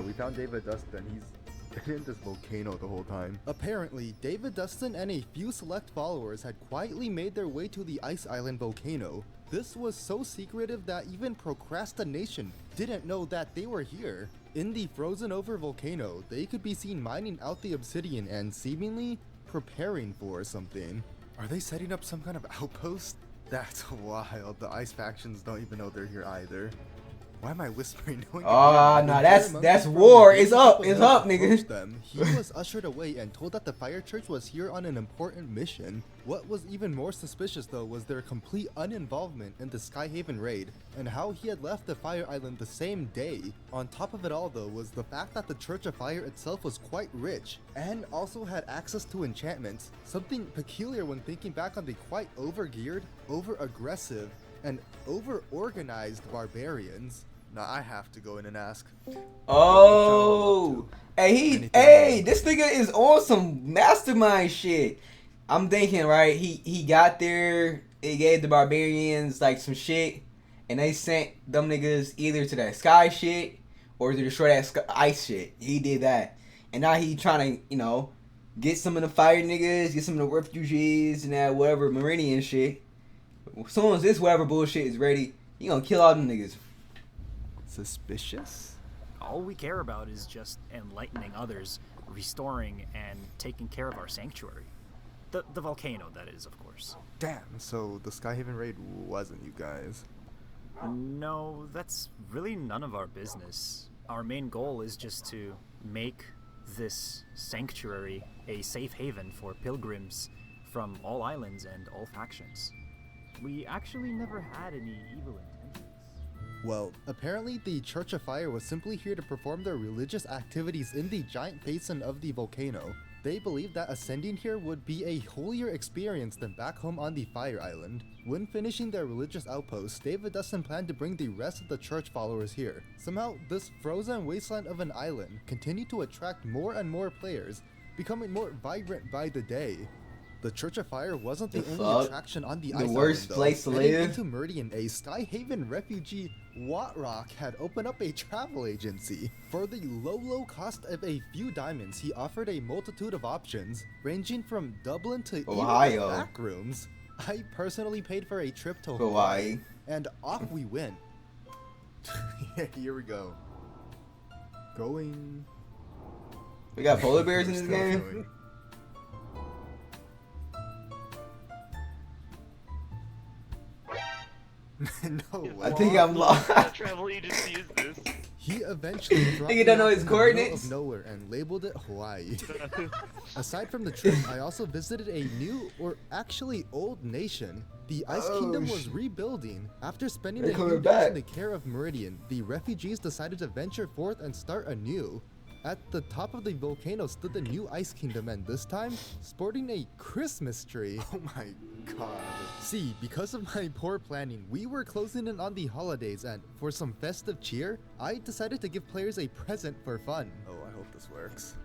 [SPEAKER 16] We found David Dustin. He's been in this volcano the whole time.
[SPEAKER 2] Apparently, David Dustin and a few select followers had quietly made their way to the Ice Island volcano. This was so secretive that even Procrastination didn't know that they were here. In the frozen over volcano, they could be seen mining out the obsidian and seemingly preparing for something. Are they setting up some kind of outpost? That's wild. The ice factions don't even know they're here either. Why am I whispering? No,
[SPEAKER 1] nah, that's war. It's up, nigga.
[SPEAKER 2] Them. He was ushered away and told that the Fire Church was here on an important mission. What was even more suspicious though was their complete uninvolvement in the Skyhaven raid, and how he had left the Fire Island the same day. On top of it all though was the fact that the Church of Fire itself was quite rich, and also had access to enchantments, something peculiar when thinking back on the quite over-geared, over-aggressive, and over-organized barbarians. Now I have to go in and ask.
[SPEAKER 1] Oh, hey, this nigga is on some mastermind shit. I'm thinking, right? He got there. He gave the barbarians like some shit, and they sent them niggas either to that sky shit or to destroy that ice shit. He did that, and now he trying to, get some of the fire niggas, get some of the refugees and that whatever Meridian shit. As soon as this whatever bullshit is ready, he gonna kill all them niggas.
[SPEAKER 2] Suspicious?
[SPEAKER 3] All we care about is just enlightening others, restoring and taking care of our sanctuary. The volcano, that is, of course.
[SPEAKER 2] Damn, so the Skyhaven raid wasn't you guys.
[SPEAKER 3] No, that's really none of our business. Our main goal is just to make this sanctuary a safe haven for pilgrims from all islands and all factions. We actually never had any evil intentions.
[SPEAKER 2] Well, apparently the Church of Fire was simply here to perform their religious activities in the giant basin of the volcano. They believed that ascending here would be a holier experience than back home on the Fire Island. When finishing their religious outpost, David Dustin planned to bring the rest of the church followers here. Somehow, this frozen wasteland of an island continued to attract more and more players, becoming more vibrant by the day. The Church of Fire wasn't the only attraction on the island.
[SPEAKER 1] The worst place to
[SPEAKER 2] Heading
[SPEAKER 1] live.
[SPEAKER 2] into Meridian, a Skyhaven refugee, Watrock, had opened up a travel agency. For the low cost of a few diamonds, he offered a multitude of options, ranging from Dublin to
[SPEAKER 1] Ohio.
[SPEAKER 2] even back rooms. I personally paid for a trip to
[SPEAKER 1] Hawaii.
[SPEAKER 2] And off we went. Here we go. Going.
[SPEAKER 1] We got polar bears in this
[SPEAKER 2] Still
[SPEAKER 1] game?
[SPEAKER 2] going. No way.
[SPEAKER 1] I think I'm lost.
[SPEAKER 19] Travel agency is this?
[SPEAKER 2] He eventually dropped
[SPEAKER 1] Think you don't
[SPEAKER 2] me
[SPEAKER 1] know
[SPEAKER 2] off
[SPEAKER 1] his
[SPEAKER 2] in the middle
[SPEAKER 1] coordinates?
[SPEAKER 2] of nowhere and labeled it Hawaii. Aside from the trip, I also visited a new, or actually old nation. The Ice Kingdom was rebuilding. After spending
[SPEAKER 1] They're
[SPEAKER 2] a
[SPEAKER 1] coming
[SPEAKER 2] few days
[SPEAKER 1] back.
[SPEAKER 2] in the care of Meridian, the refugees decided to venture forth and start anew. At the top of the volcano stood the new Ice Kingdom, and this time, sporting a Christmas tree. Oh my god. See, because of my poor planning, we were closing in on the holidays, and for some festive cheer, I decided to give players a present for fun. Oh, I hope this works.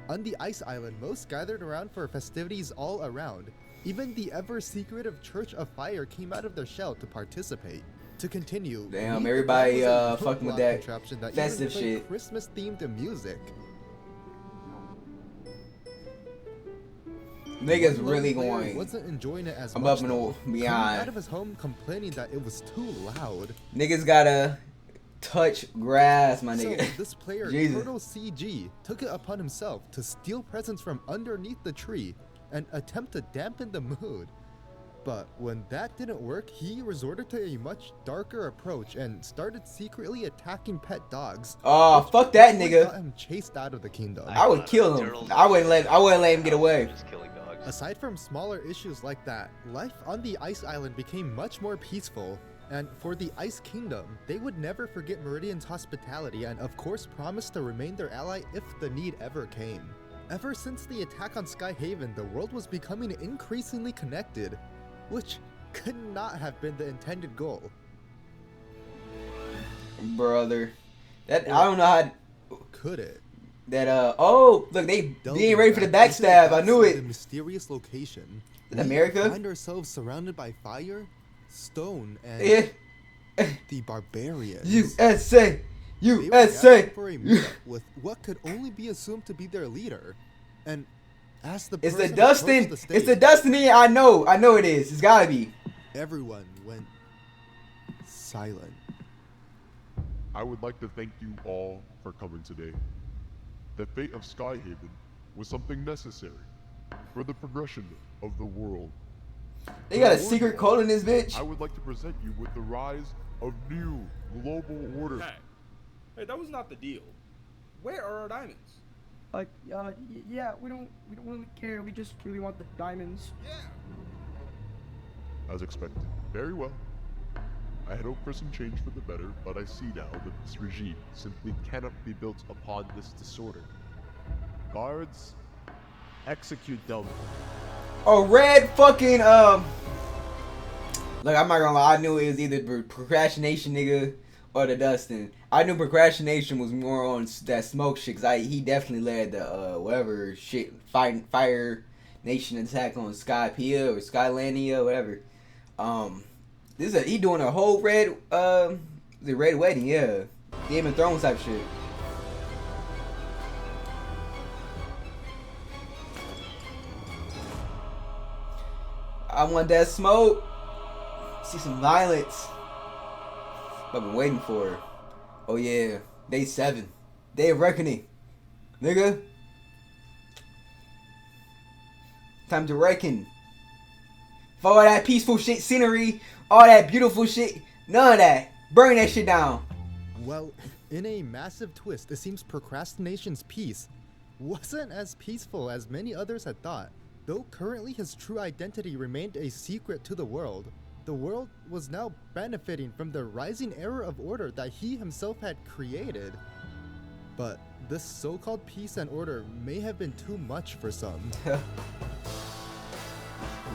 [SPEAKER 2] On the Ice Island, most gathered around for festivities all around. Even the ever-secretive Church of Fire came out of their shell to participate. To continue,
[SPEAKER 1] Damn,
[SPEAKER 2] we
[SPEAKER 1] everybody
[SPEAKER 2] developed a
[SPEAKER 1] fucking with
[SPEAKER 2] roadblock
[SPEAKER 1] that
[SPEAKER 2] contraption that
[SPEAKER 1] festive
[SPEAKER 2] even played
[SPEAKER 1] shit.
[SPEAKER 2] Christmas-themed music.
[SPEAKER 1] Niggas
[SPEAKER 2] One
[SPEAKER 1] really
[SPEAKER 2] lone player
[SPEAKER 1] going
[SPEAKER 2] wasn't enjoying it as
[SPEAKER 1] above
[SPEAKER 2] much,
[SPEAKER 1] and
[SPEAKER 2] though, coming
[SPEAKER 1] beyond.
[SPEAKER 2] out of his home complaining that it was too loud.
[SPEAKER 1] Niggas gotta touch grass, my nigga.
[SPEAKER 2] So this player,
[SPEAKER 1] Jesus.
[SPEAKER 2] Turtle CG, took it upon himself to steal presents from underneath the tree and attempt to dampen the mood. But when that didn't work, he resorted to a much darker approach and started secretly attacking pet dogs.
[SPEAKER 1] Oh, fuck that
[SPEAKER 2] Got
[SPEAKER 1] nigga.
[SPEAKER 2] him chased out of the kingdom.
[SPEAKER 1] I would kill him. I wouldn't let him get away.
[SPEAKER 2] Aside from smaller issues like that, life on the Ice Island became much more peaceful. And for the Ice Kingdom, they would never forget Meridian's hospitality and of course promised to remain their ally if the need ever came. Ever since the attack on Skyhaven, the world was becoming increasingly connected, which could not have been the intended goal.
[SPEAKER 1] Brother. That I don't know how
[SPEAKER 2] could it?
[SPEAKER 1] That oh look, they ain't ready for the backstab. I knew
[SPEAKER 2] A
[SPEAKER 1] it.
[SPEAKER 2] mysterious location.
[SPEAKER 1] In America?
[SPEAKER 2] We find ourselves surrounded by fire, stone, and the barbarians.
[SPEAKER 1] USA!
[SPEAKER 2] They were
[SPEAKER 1] USA!
[SPEAKER 2] gathered for a meetup with what could only be assumed to be their leader. And as the
[SPEAKER 1] It's the
[SPEAKER 2] person
[SPEAKER 1] Dustin.
[SPEAKER 2] approached the stage,
[SPEAKER 1] It's the Destiny. I know it is. It's gotta be.
[SPEAKER 2] everyone went silent.
[SPEAKER 14] I would like to thank you all for coming today. The fate of Skyhaven was something necessary for the progression of the world.
[SPEAKER 1] They got a secret code in this bitch.
[SPEAKER 14] I would like to present you with the rise of new global order.
[SPEAKER 21] Hey, that was not the deal. Where are our diamonds?
[SPEAKER 22] Yeah, we don't really care. We just really want the diamonds.
[SPEAKER 14] As expected. Very well. I had hoped for some change for the better, but I see now that this regime simply cannot be built upon this disorder. Guards, execute them.
[SPEAKER 1] Oh, red fucking Look, I'm not gonna lie. I knew it was either the procrastination nigga or the Dustin. I knew procrastination was more on that smoke shit, cause he definitely led the whatever shit Fire Nation attack on Skypea or Skylandia, whatever. He doing a whole red the red wedding, yeah, Game of Thrones type shit. I want that smoke. See some violence. I've been waiting for it. Oh yeah, day 7, day of reckoning, nigga. Time to reckon. For all that peaceful shit, scenery, all that beautiful shit, none of that. Burn that shit down.
[SPEAKER 2] Well, in a massive twist, it seems procrastination's peace wasn't as peaceful as many others had thought. Though currently his true identity remained a secret to the world was now benefiting from the rising era of order that he himself had created. But this so-called peace and order may have been too much for some.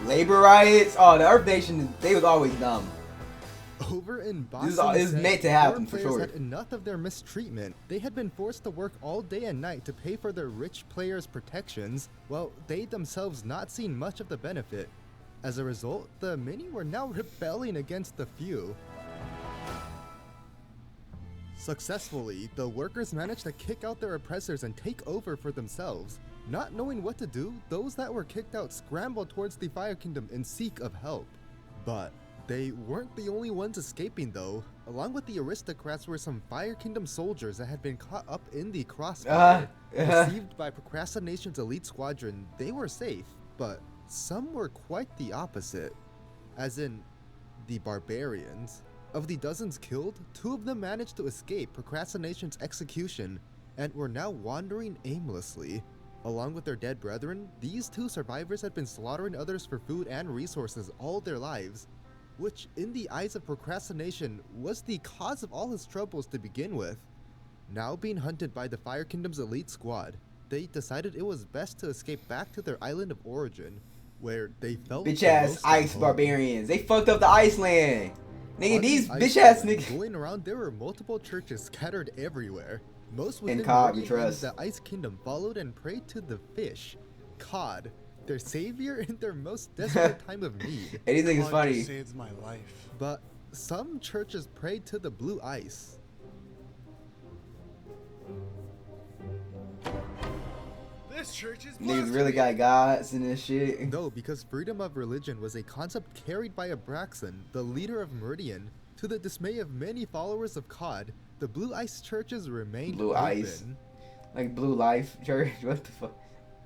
[SPEAKER 1] Labor riots? Oh, the Earth Nation, they was always dumb.
[SPEAKER 2] Over in
[SPEAKER 1] This
[SPEAKER 2] Boston,
[SPEAKER 1] is meant to happen, for
[SPEAKER 2] players
[SPEAKER 1] sure.
[SPEAKER 2] had enough of their mistreatment. They had been forced to work all day and night to pay for their rich players' protections, while they themselves not seeing much of the benefit. As a result, the many were now rebelling against the few. Successfully, the workers managed to kick out their oppressors and take over for themselves. Not knowing what to do, those that were kicked out scrambled towards the Fire Kingdom in seek of help. But they weren't the only ones escaping though. Along with the aristocrats were some Fire Kingdom soldiers that had been caught up in the crossfire. Received by Procrastination's elite squadron, they were safe, but some were quite the opposite. As in, the barbarians. Of the dozens killed, 2 of them managed to escape Procrastination's execution and were now wandering aimlessly. Along with their dead brethren, these 2 survivors had been slaughtering others for food and resources all their lives, which in the eyes of Procrastination was the cause of all his troubles to begin with. Now being hunted by the Fire Kingdom's elite squad, they decided it was best to escape back to their island of origin, where they felt
[SPEAKER 1] Bitch
[SPEAKER 2] the
[SPEAKER 1] ass
[SPEAKER 2] most at
[SPEAKER 1] ice
[SPEAKER 2] home.
[SPEAKER 1] barbarians. They fucked up the Iceland. Nigga,
[SPEAKER 2] On
[SPEAKER 1] these
[SPEAKER 2] the
[SPEAKER 1] bitch
[SPEAKER 2] ice
[SPEAKER 1] ass
[SPEAKER 2] island,
[SPEAKER 1] niggas.
[SPEAKER 2] Going around, there were multiple churches scattered everywhere. Most within
[SPEAKER 1] Cod, we
[SPEAKER 2] Meridian, and
[SPEAKER 1] trust.
[SPEAKER 2] the Ice Kingdom followed and prayed to the fish, Cod, their savior in their most desperate time of need.
[SPEAKER 1] Hey, these niggas funny.
[SPEAKER 5] Saves my life.
[SPEAKER 2] But some churches prayed to the blue ice.
[SPEAKER 21] This
[SPEAKER 1] Niggas really got gods and this shit.
[SPEAKER 2] No, because freedom of religion was a concept carried by Abraxan, the leader of Meridian. To the dismay of many followers of COD, the Blue Ice churches remained
[SPEAKER 1] Blue
[SPEAKER 2] open.
[SPEAKER 1] Ice. Like Blue Life Church, what the fuck?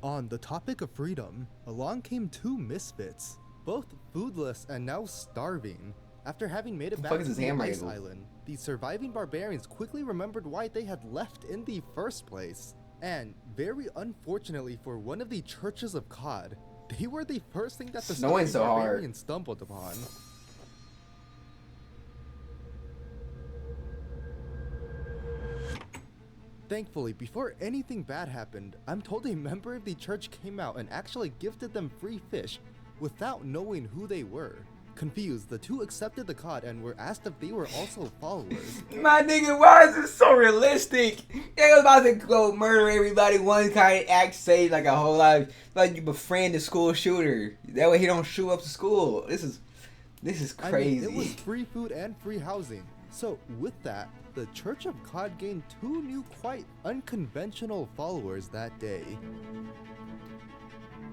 [SPEAKER 2] On the topic of freedom, along came two misfits, both foodless and now starving. After having made it back to the Ice Island, the surviving barbarians quickly remembered why they had left in the first place. And very unfortunately for one of the churches of COD, they were the first thing that the starving barbarians stumbled upon. Thankfully, before anything bad happened, I'm told a member of the church came out and actually gifted them free fish without knowing who they were. Confused, the two accepted the COD and were asked if they were also followers.
[SPEAKER 1] My nigga, why is this so realistic? They was about to go murder everybody. One kind of act safe like a whole lot of, like you befriend the school shooter. That way he don't shoot up the school. This is crazy.
[SPEAKER 2] I mean, it was free food and free housing. So with that, the Church of COD gained two new quite unconventional followers that day.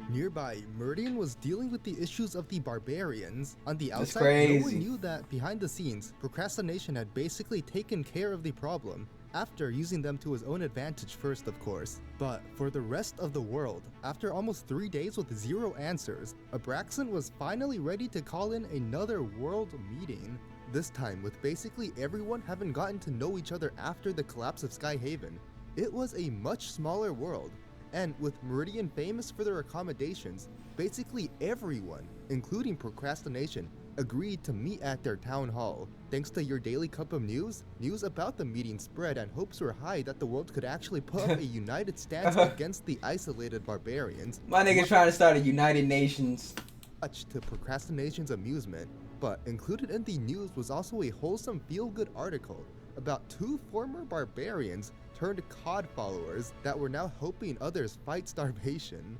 [SPEAKER 2] Nearby, Meridian was dealing with the issues of the barbarians. On the outside, no one knew that behind the scenes, Procrastination had basically taken care of the problem, after using them to his own advantage first, of course. But for the rest of the world, after almost 3 days with zero answers, Abraxan was finally ready to call in another world meeting. This time with basically everyone having gotten to know each other after the collapse of Skyhaven. It was a much smaller world. And with Meridian famous for their accommodations, basically everyone, including Procrastination, agreed to meet at their town hall. Thanks to your daily cup of news, news about the meeting spread and hopes were high that the world could actually put up a united stance against the isolated barbarians.
[SPEAKER 1] My nigga trying to start a United Nations.
[SPEAKER 2] Much to Procrastination's amusement, but included in the news was also a wholesome feel-good article about two former barbarians turned COD followers that were now helping others fight starvation.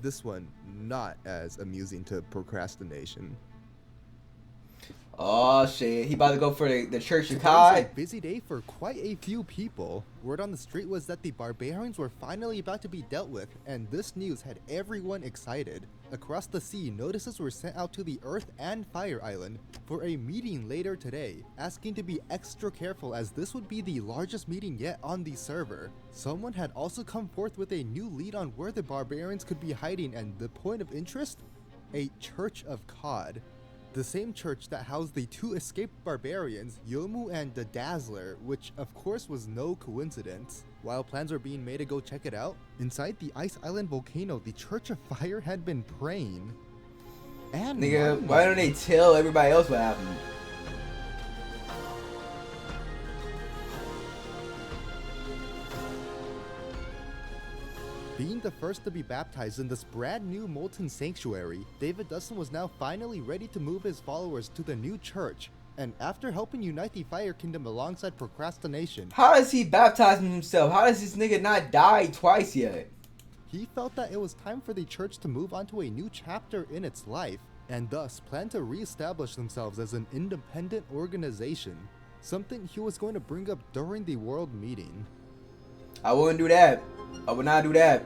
[SPEAKER 2] This one not as amusing to Procrastination.
[SPEAKER 1] Oh shit, he about to go for the Church of
[SPEAKER 2] It was
[SPEAKER 1] COD.
[SPEAKER 2] a busy day for quite a few people. Word on the street was that the barbarians were finally about to be dealt with, and this news had everyone excited. Across the sea, notices were sent out to the Earth and Fire Island for a meeting later today, asking to be extra careful as this would be the largest meeting yet on the server. Someone had also come forth with a new lead on where the barbarians could be hiding, and the point of interest? A Church of COD. The same church that housed the two escaped barbarians, Yomu and the Dazzler, which of course was no coincidence. While plans were being made to go check it out, inside the Ice Island volcano, the Church of Fire had been praying. And
[SPEAKER 1] nigga, why don't they tell everybody else what happened?
[SPEAKER 2] Being the first to be baptized in this brand new molten sanctuary, David Dustin was now finally ready to move his followers to the new church. And after helping unite the Fire Kingdom alongside Procrastination,
[SPEAKER 1] how does he baptize himself? How does this nigga not die twice yet?
[SPEAKER 2] He felt that it was time for the church to move on to a new chapter in its life, and thus planned to re-establish themselves as an independent organization, something he was going to bring up during the world meeting.
[SPEAKER 1] I wouldn't do that. I would not do that.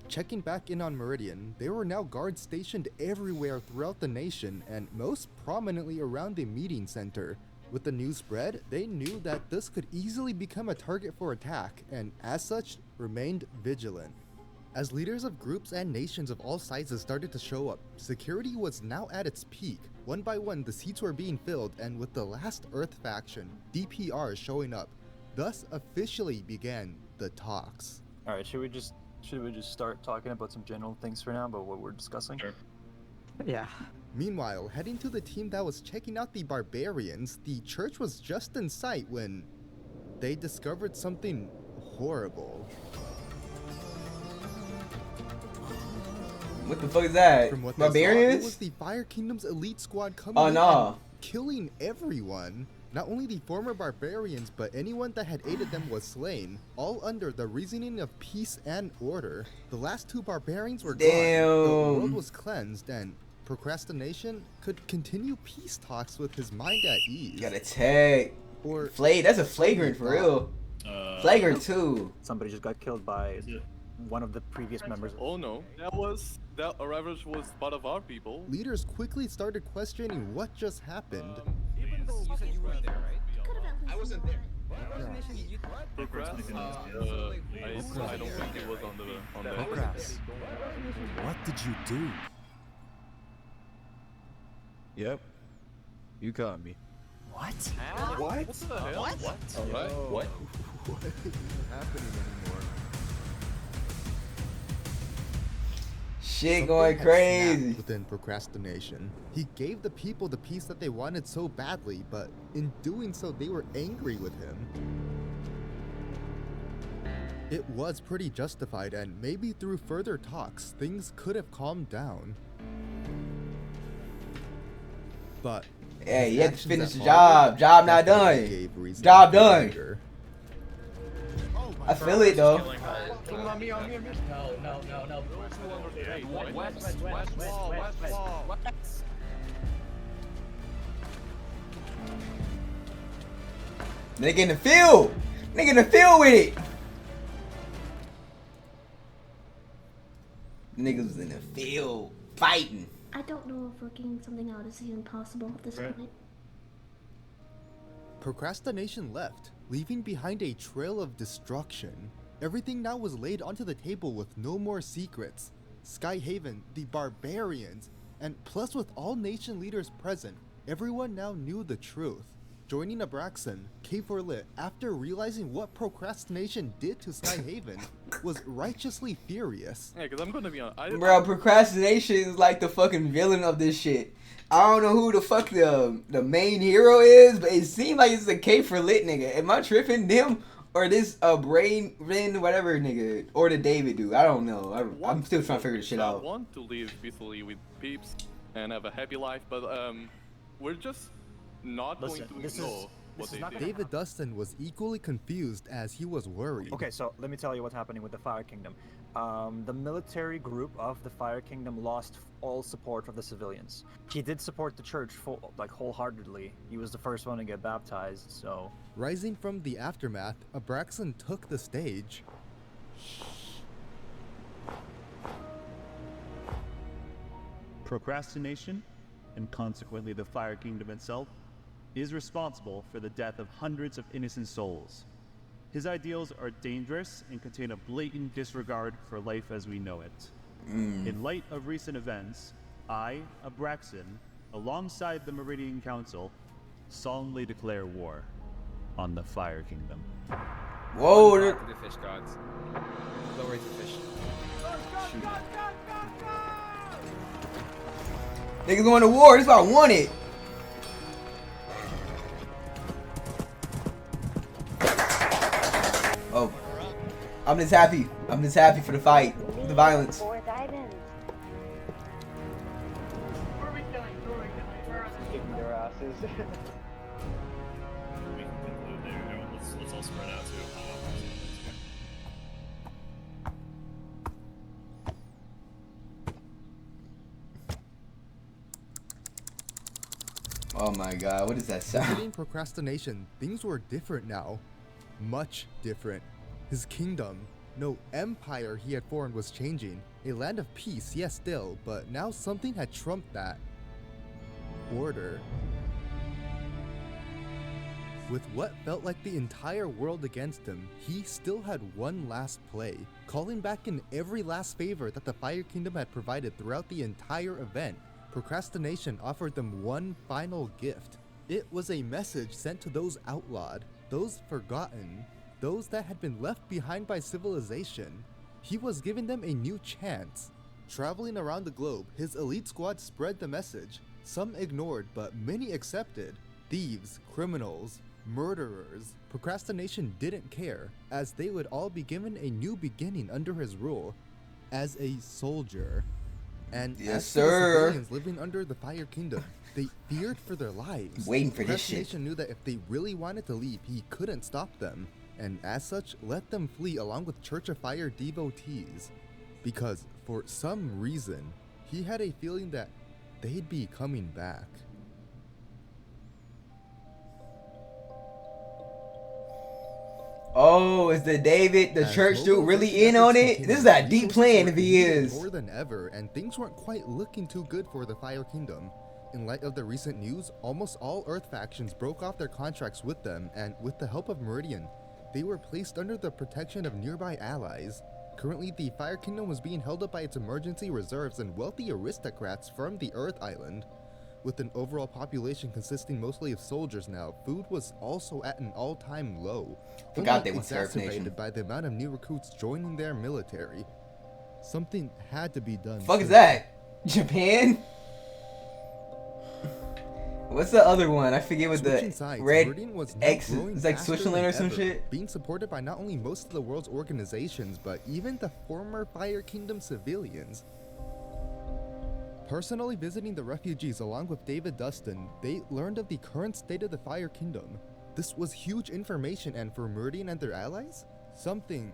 [SPEAKER 2] Checking back in on Meridian, there were now guards stationed everywhere throughout the nation, and most prominently around the meeting center. With the news spread, they knew that this could easily become a target for attack, and as such, remained vigilant. As leaders of groups and nations of all sizes started to show up, security was now at its peak. One by one, the seats were being filled, and with the Last Earth faction, DPR, showing up, thus officially began the talks.
[SPEAKER 3] All right, should we just start talking about some general things for now about what we're discussing? Sure.
[SPEAKER 12] Yeah.
[SPEAKER 2] Meanwhile, heading to the team that was checking out the barbarians, the church was just in sight when they discovered something horrible.
[SPEAKER 1] What the fuck is that?
[SPEAKER 2] From what
[SPEAKER 1] Barbarians?
[SPEAKER 2] they saw, it was the Fire Kingdom's elite squad coming in and killing everyone. Not only the former barbarians, but anyone that had aided them was slain, all under the reasoning of peace and order. The last two barbarians were gone, the world was cleansed, and Procrastination could continue peace talks with his mind at ease.
[SPEAKER 1] Got attacked. Or that's a flagrant for real. Flagrant too.
[SPEAKER 3] Somebody just got killed by one of the previous members.
[SPEAKER 13] Oh no, that Ravage was part of our people.
[SPEAKER 2] Leaders quickly started questioning what just happened.
[SPEAKER 17] Even though you said you weren't there, right? I wasn't there.
[SPEAKER 13] Procrast? I don't think it was on the.
[SPEAKER 5] Procrast. What did you do?
[SPEAKER 6] Yep. You caught me.
[SPEAKER 5] What?
[SPEAKER 13] What? What the hell?
[SPEAKER 17] What?
[SPEAKER 13] Alright, what?
[SPEAKER 2] What isn't happening anymore?
[SPEAKER 1] Shit going crazy.
[SPEAKER 2] Within procrastination, he gave the people the peace that they wanted so badly, but in doing so, they were angry with him. It was pretty justified, and maybe through further talks, things could have calmed down. But
[SPEAKER 1] hey, you had to finish the job. Job not done. Job done. I feel it though.
[SPEAKER 17] On me. No. West.
[SPEAKER 1] Nigga in the field. Nigga in the field with it. Niggas in the field fighting.
[SPEAKER 7] I don't know if working something out is even possible at this point.
[SPEAKER 2] Procrastination left, leaving behind a trail of destruction. Everything now was laid onto the table with no more secrets. Skyhaven, the barbarians, and plus with all nation leaders present, everyone now knew the truth. Joining Abraxan, K4Lit, after realizing what procrastination did to Skyhaven, was righteously furious.
[SPEAKER 13] Yeah, because I'm gonna be honest.
[SPEAKER 1] Bro, procrastination is like the fucking villain of this shit. I don't know who the fuck the main hero is, but it seems like it's the K4Lit nigga. Am I tripping them or this Brain whatever nigga or the David dude? I don't know. I'm still trying to figure this shit out.
[SPEAKER 13] I want to live peacefully with peeps and have a happy life, but we're just not going to ignore what they did.
[SPEAKER 2] David Dustin was equally confused as he was worried.
[SPEAKER 3] Okay, so let me tell you what's happening with the Fire Kingdom. The military group of the Fire Kingdom lost all support of the civilians. He did support the church wholeheartedly. He was the first one to get baptized, so...
[SPEAKER 2] Rising from the aftermath, Abraxan took the stage.
[SPEAKER 23] Procrastination, and consequently the Fire Kingdom itself, is responsible for the death of hundreds of innocent souls. His ideals are dangerous and contain a blatant disregard for life as we know it. In light of recent events, I, Abraxan, alongside the Meridian Council, solemnly declare war on the Fire Kingdom.
[SPEAKER 1] Whoa!
[SPEAKER 17] To the fish gods. Glory to fish.
[SPEAKER 1] Niggas going to war. This is what I wanted. Oh, I'm just happy. I'm just happy for the fight, the violence.
[SPEAKER 24] Kicking their asses.
[SPEAKER 9] We can conclude there. Let's all spread out too.
[SPEAKER 1] Oh my god, what is that sound?
[SPEAKER 2] Visiting procrastination, things were different now. Much different. His kingdom, no empire he had formed, was changing. A land of peace, yes still, but now something had trumped that. Order. With what felt like the entire world against him, he still had one last play, calling back in every last favor that the Fire Kingdom had provided throughout the entire event. Procrastination offered them one final gift. It was a message sent to those outlawed, those forgotten, those that had been left behind by civilization. He was giving them a new chance. Traveling around the globe, his elite squad spread the message. Some ignored, but many accepted. Thieves, criminals, murderers. Procrastination didn't care, as they would all be given a new beginning under his rule. As a soldier. And
[SPEAKER 1] yes,
[SPEAKER 2] as for the
[SPEAKER 1] sir.
[SPEAKER 2] civilians living under the Fire Kingdom, they feared for their lives.
[SPEAKER 1] Waiting for this shit.
[SPEAKER 2] Procrastination knew that if they really wanted to leave, he couldn't stop them, and as such, let them flee along with Church of Fire devotees. Because, for some reason, he had a feeling that they'd be coming back.
[SPEAKER 1] Oh, is the David, the
[SPEAKER 2] As
[SPEAKER 1] church
[SPEAKER 2] mobile
[SPEAKER 1] dude, really
[SPEAKER 2] fishing
[SPEAKER 1] in on
[SPEAKER 2] efforts
[SPEAKER 1] it?
[SPEAKER 2] continued,
[SPEAKER 1] This is a deep
[SPEAKER 2] resources
[SPEAKER 1] plan
[SPEAKER 2] were
[SPEAKER 1] if he
[SPEAKER 2] needed
[SPEAKER 1] is.
[SPEAKER 2] more than ever, and things weren't quite looking too good for the Fire Kingdom. In light of the recent news, almost all Earth factions broke off their contracts with them, and with the help of Meridian, they were placed under the protection of nearby allies. Currently, the Fire Kingdom was being held up by its emergency reserves and wealthy aristocrats from the Earth Island. With an overall population consisting mostly of soldiers now, food was also at an all-time low,
[SPEAKER 1] Forgot
[SPEAKER 2] only
[SPEAKER 1] they went to Earth Nation.
[SPEAKER 2] exacerbated by the amount of new recruits joining their military. Something had to be done.
[SPEAKER 1] Fuck is
[SPEAKER 2] soon.
[SPEAKER 1] that? Japan? What's the other one? I forget what
[SPEAKER 2] Switching
[SPEAKER 1] the
[SPEAKER 2] sides,
[SPEAKER 1] red
[SPEAKER 2] Meridian was now
[SPEAKER 1] X.
[SPEAKER 2] growing
[SPEAKER 1] It's like
[SPEAKER 2] faster
[SPEAKER 1] Switzerland or
[SPEAKER 2] than
[SPEAKER 1] some
[SPEAKER 2] ever,
[SPEAKER 1] shit.
[SPEAKER 2] being supported by not only most of the world's organizations, but even the former Fire Kingdom civilians. Personally visiting the refugees along with David Dustin, they learned of the current state of the Fire Kingdom. This was huge information, and for Meridian and their allies, something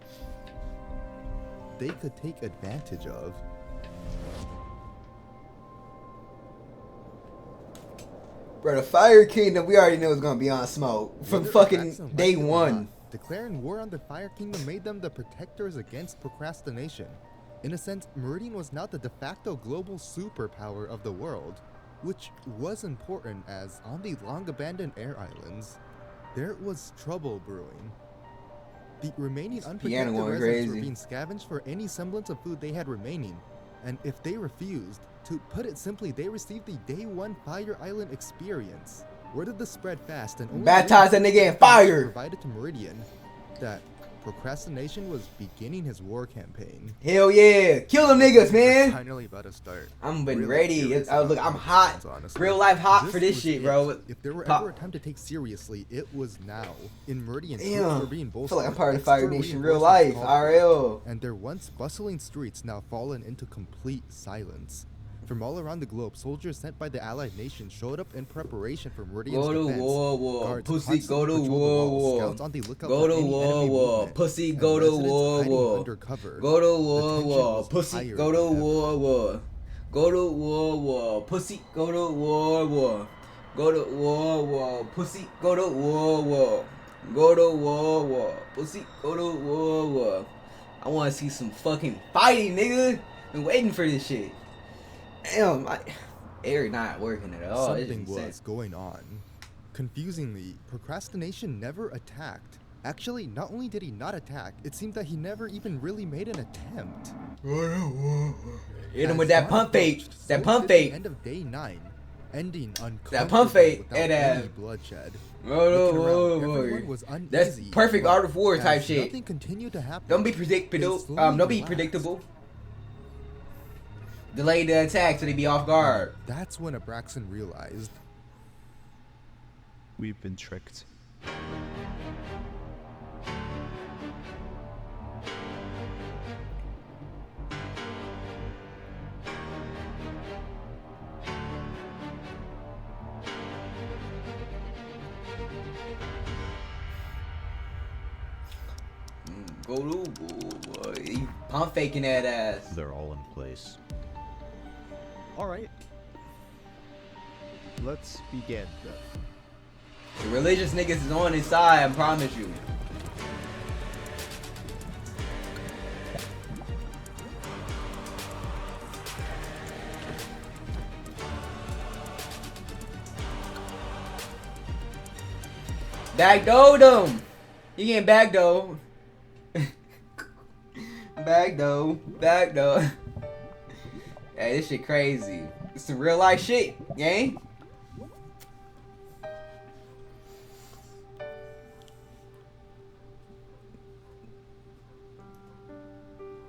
[SPEAKER 2] they could take advantage of.
[SPEAKER 1] Bro, the Fire Kingdom, we already know it's gonna be on smoke from
[SPEAKER 2] Whether
[SPEAKER 1] fucking
[SPEAKER 2] Jackson
[SPEAKER 1] day
[SPEAKER 2] liked it or
[SPEAKER 1] one.
[SPEAKER 2] not, declaring war on the Fire Kingdom made them the protectors against procrastination. In a sense, Meridian was now the de facto global superpower of the world, which was important as on the long-abandoned air islands, there was trouble brewing. The remaining unprotected
[SPEAKER 1] going
[SPEAKER 2] residents
[SPEAKER 1] crazy.
[SPEAKER 2] were being scavenged for any semblance of food they had remaining, and if they refused, to put it simply, they received the Day 1 Fire Island experience. Word of the spread fast, and only
[SPEAKER 1] Baptize that nigga in fire.
[SPEAKER 2] provided to Meridian that procrastination was beginning his war campaign.
[SPEAKER 1] Hell yeah, kill them niggas, man.
[SPEAKER 2] Finally about to start.
[SPEAKER 1] I'm been
[SPEAKER 2] Really
[SPEAKER 1] ready.
[SPEAKER 2] curious
[SPEAKER 1] Look,
[SPEAKER 2] about
[SPEAKER 1] I'm
[SPEAKER 2] what
[SPEAKER 1] hot.
[SPEAKER 2] happens, honestly.
[SPEAKER 1] Real life hot for this
[SPEAKER 2] was
[SPEAKER 1] shit,
[SPEAKER 2] it.
[SPEAKER 1] bro.
[SPEAKER 2] If there were
[SPEAKER 1] Pop.
[SPEAKER 2] ever a time to take seriously, it was now. In Meridian, troops
[SPEAKER 1] Damn.
[SPEAKER 2] were being
[SPEAKER 1] I
[SPEAKER 2] bolstered.
[SPEAKER 1] feel like I'm
[SPEAKER 2] with
[SPEAKER 1] part of the Fire
[SPEAKER 2] extra
[SPEAKER 1] Nation real
[SPEAKER 2] reinforcements
[SPEAKER 1] life,
[SPEAKER 2] called
[SPEAKER 1] RL.
[SPEAKER 2] for, and their once bustling streets now fallen into complete silence. From all around the globe, soldiers sent by the allied nations showed up in preparation for Meridian's
[SPEAKER 1] Go to
[SPEAKER 2] defense.
[SPEAKER 1] war,
[SPEAKER 2] Guards
[SPEAKER 1] pussy. Go to
[SPEAKER 2] constantly patrolled the
[SPEAKER 1] war,
[SPEAKER 2] walls, scouts on the lookout
[SPEAKER 1] Go
[SPEAKER 2] for
[SPEAKER 1] to
[SPEAKER 2] any enemy
[SPEAKER 1] war,
[SPEAKER 2] movement,
[SPEAKER 1] pussy.
[SPEAKER 2] and
[SPEAKER 1] Go to
[SPEAKER 2] residents hiding
[SPEAKER 1] war,
[SPEAKER 2] undercover.
[SPEAKER 1] Go to
[SPEAKER 2] The
[SPEAKER 1] war,
[SPEAKER 2] tension was
[SPEAKER 1] pussy.
[SPEAKER 2] higher
[SPEAKER 1] Go to
[SPEAKER 2] than ever.
[SPEAKER 1] war. Go to war, pussy. Go to war. Go to war, pussy. Go to war. Go to war, pussy. Go to war. I want to see some fucking fighting, nigga. Been waiting for this shit. Damn, my air not working at all. It's
[SPEAKER 2] Something
[SPEAKER 1] insane.
[SPEAKER 2] was going on. Confusingly, procrastination never attacked. Actually, not only did he not attack, it seemed that he never even really made an attempt.
[SPEAKER 1] Hit him
[SPEAKER 2] As
[SPEAKER 1] with that
[SPEAKER 2] dawn
[SPEAKER 1] pump fake.
[SPEAKER 2] approached,
[SPEAKER 1] That
[SPEAKER 2] so
[SPEAKER 1] pump
[SPEAKER 2] did the
[SPEAKER 1] fake.
[SPEAKER 2] End of day 9, ending
[SPEAKER 1] That pump fake
[SPEAKER 2] uncomfortably
[SPEAKER 1] and
[SPEAKER 2] without any bloodshed. Looking around, everyone was
[SPEAKER 1] That's
[SPEAKER 2] uneasy,
[SPEAKER 1] perfect
[SPEAKER 2] but
[SPEAKER 1] Art of War type
[SPEAKER 2] as
[SPEAKER 1] shit.
[SPEAKER 2] Nothing continued to happen.
[SPEAKER 1] Don't be
[SPEAKER 2] they
[SPEAKER 1] predictable.
[SPEAKER 2] slowly
[SPEAKER 1] Don't be
[SPEAKER 2] relaxed.
[SPEAKER 1] predictable. Delay the attack so they be off guard.
[SPEAKER 2] That's when Abraxan realized.
[SPEAKER 6] We've been tricked.
[SPEAKER 1] Go to boy. He pump faking that ass.
[SPEAKER 6] They're all in place.
[SPEAKER 18] Alright. Let's begin then.
[SPEAKER 1] The religious niggas is on his side, I promise you. Backdoor them. You getting backdoor. Backdoor. Hey, this shit crazy. It's some real life shit, gang.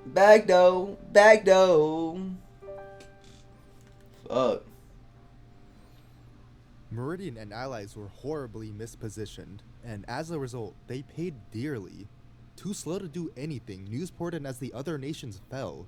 [SPEAKER 1] Backdoor. Fuck.
[SPEAKER 2] Meridian and allies were horribly mispositioned, and as a result, they paid dearly. Too slow to do anything, newsported as the other nations fell.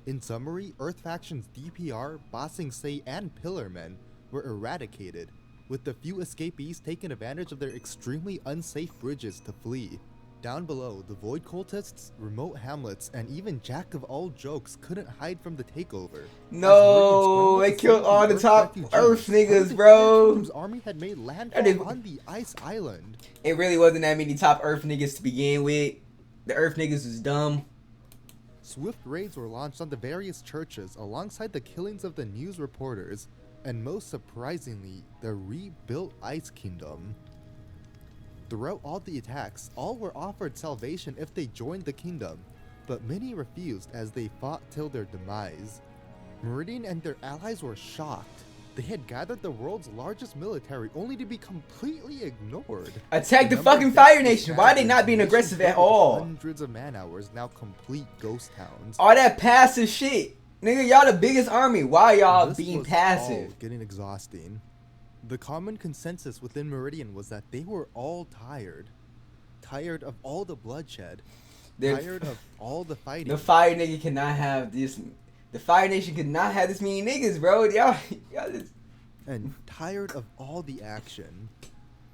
[SPEAKER 2] In summary, Earth factions DPR, Ba Sing Se, and Pillarmen were eradicated, with the few escapees taking advantage of their extremely unsafe bridges to flee. Down below, the Void Cultists, remote hamlets, and even Jack of all jokes couldn't hide from the takeover.
[SPEAKER 1] No, they killed all the top Earth niggas, bro.
[SPEAKER 2] Pilgrim's army had made landfall on the ice island.
[SPEAKER 1] It really wasn't that many top Earth niggas to begin with. The Earth niggas was dumb.
[SPEAKER 2] Swift raids were launched on the various churches alongside the killings of the news reporters, and most surprisingly, the rebuilt Ice Kingdom. Throughout all the attacks, all were offered salvation if they joined the kingdom, but many refused as they fought till their demise. Meridian and their allies were shocked. They had gathered the world's largest military only to be completely ignored.
[SPEAKER 1] Attack the fucking Fire Nation! Why are they not being aggressive at all?
[SPEAKER 2] Hundreds of man-hours, now complete ghost towns.
[SPEAKER 1] All that passive shit! Nigga, y'all the biggest army. Why y'all being passive?
[SPEAKER 2] All getting exhausting. The common consensus within Meridian was that they were all tired. Tired of all the bloodshed. Tired of all the fighting.
[SPEAKER 1] The Fire Nigga cannot have this. The Fire Nation could not have this many niggas, bro. Y'all just...
[SPEAKER 2] And tired of all the action.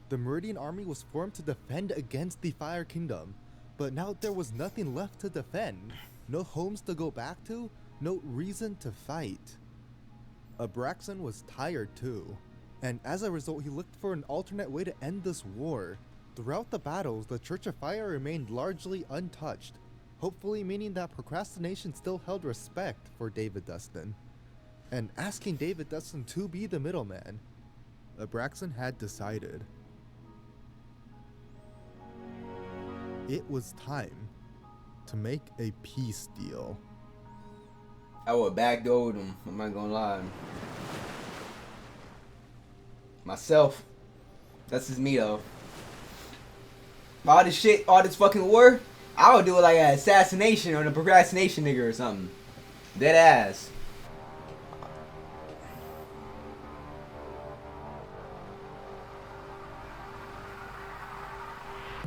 [SPEAKER 2] The Meridian army was formed to defend against the Fire Kingdom. But now there was nothing left to defend. No homes to go back to. No reason to fight. Abraxan was tired too. And as a result, he looked for an alternate way to end this war. Throughout the battles, the Church of Fire remained largely untouched, hopefully meaning that procrastination still held respect for David Dustin. And asking David Dustin to be the middleman, Abraxan had decided. It was time to make a peace deal.
[SPEAKER 1] I would backdoor them, I'm not gonna lie. Myself. That's just me though. All this shit, all this fucking war, I would do it like an assassination or a procrastination nigga or something. Dead ass.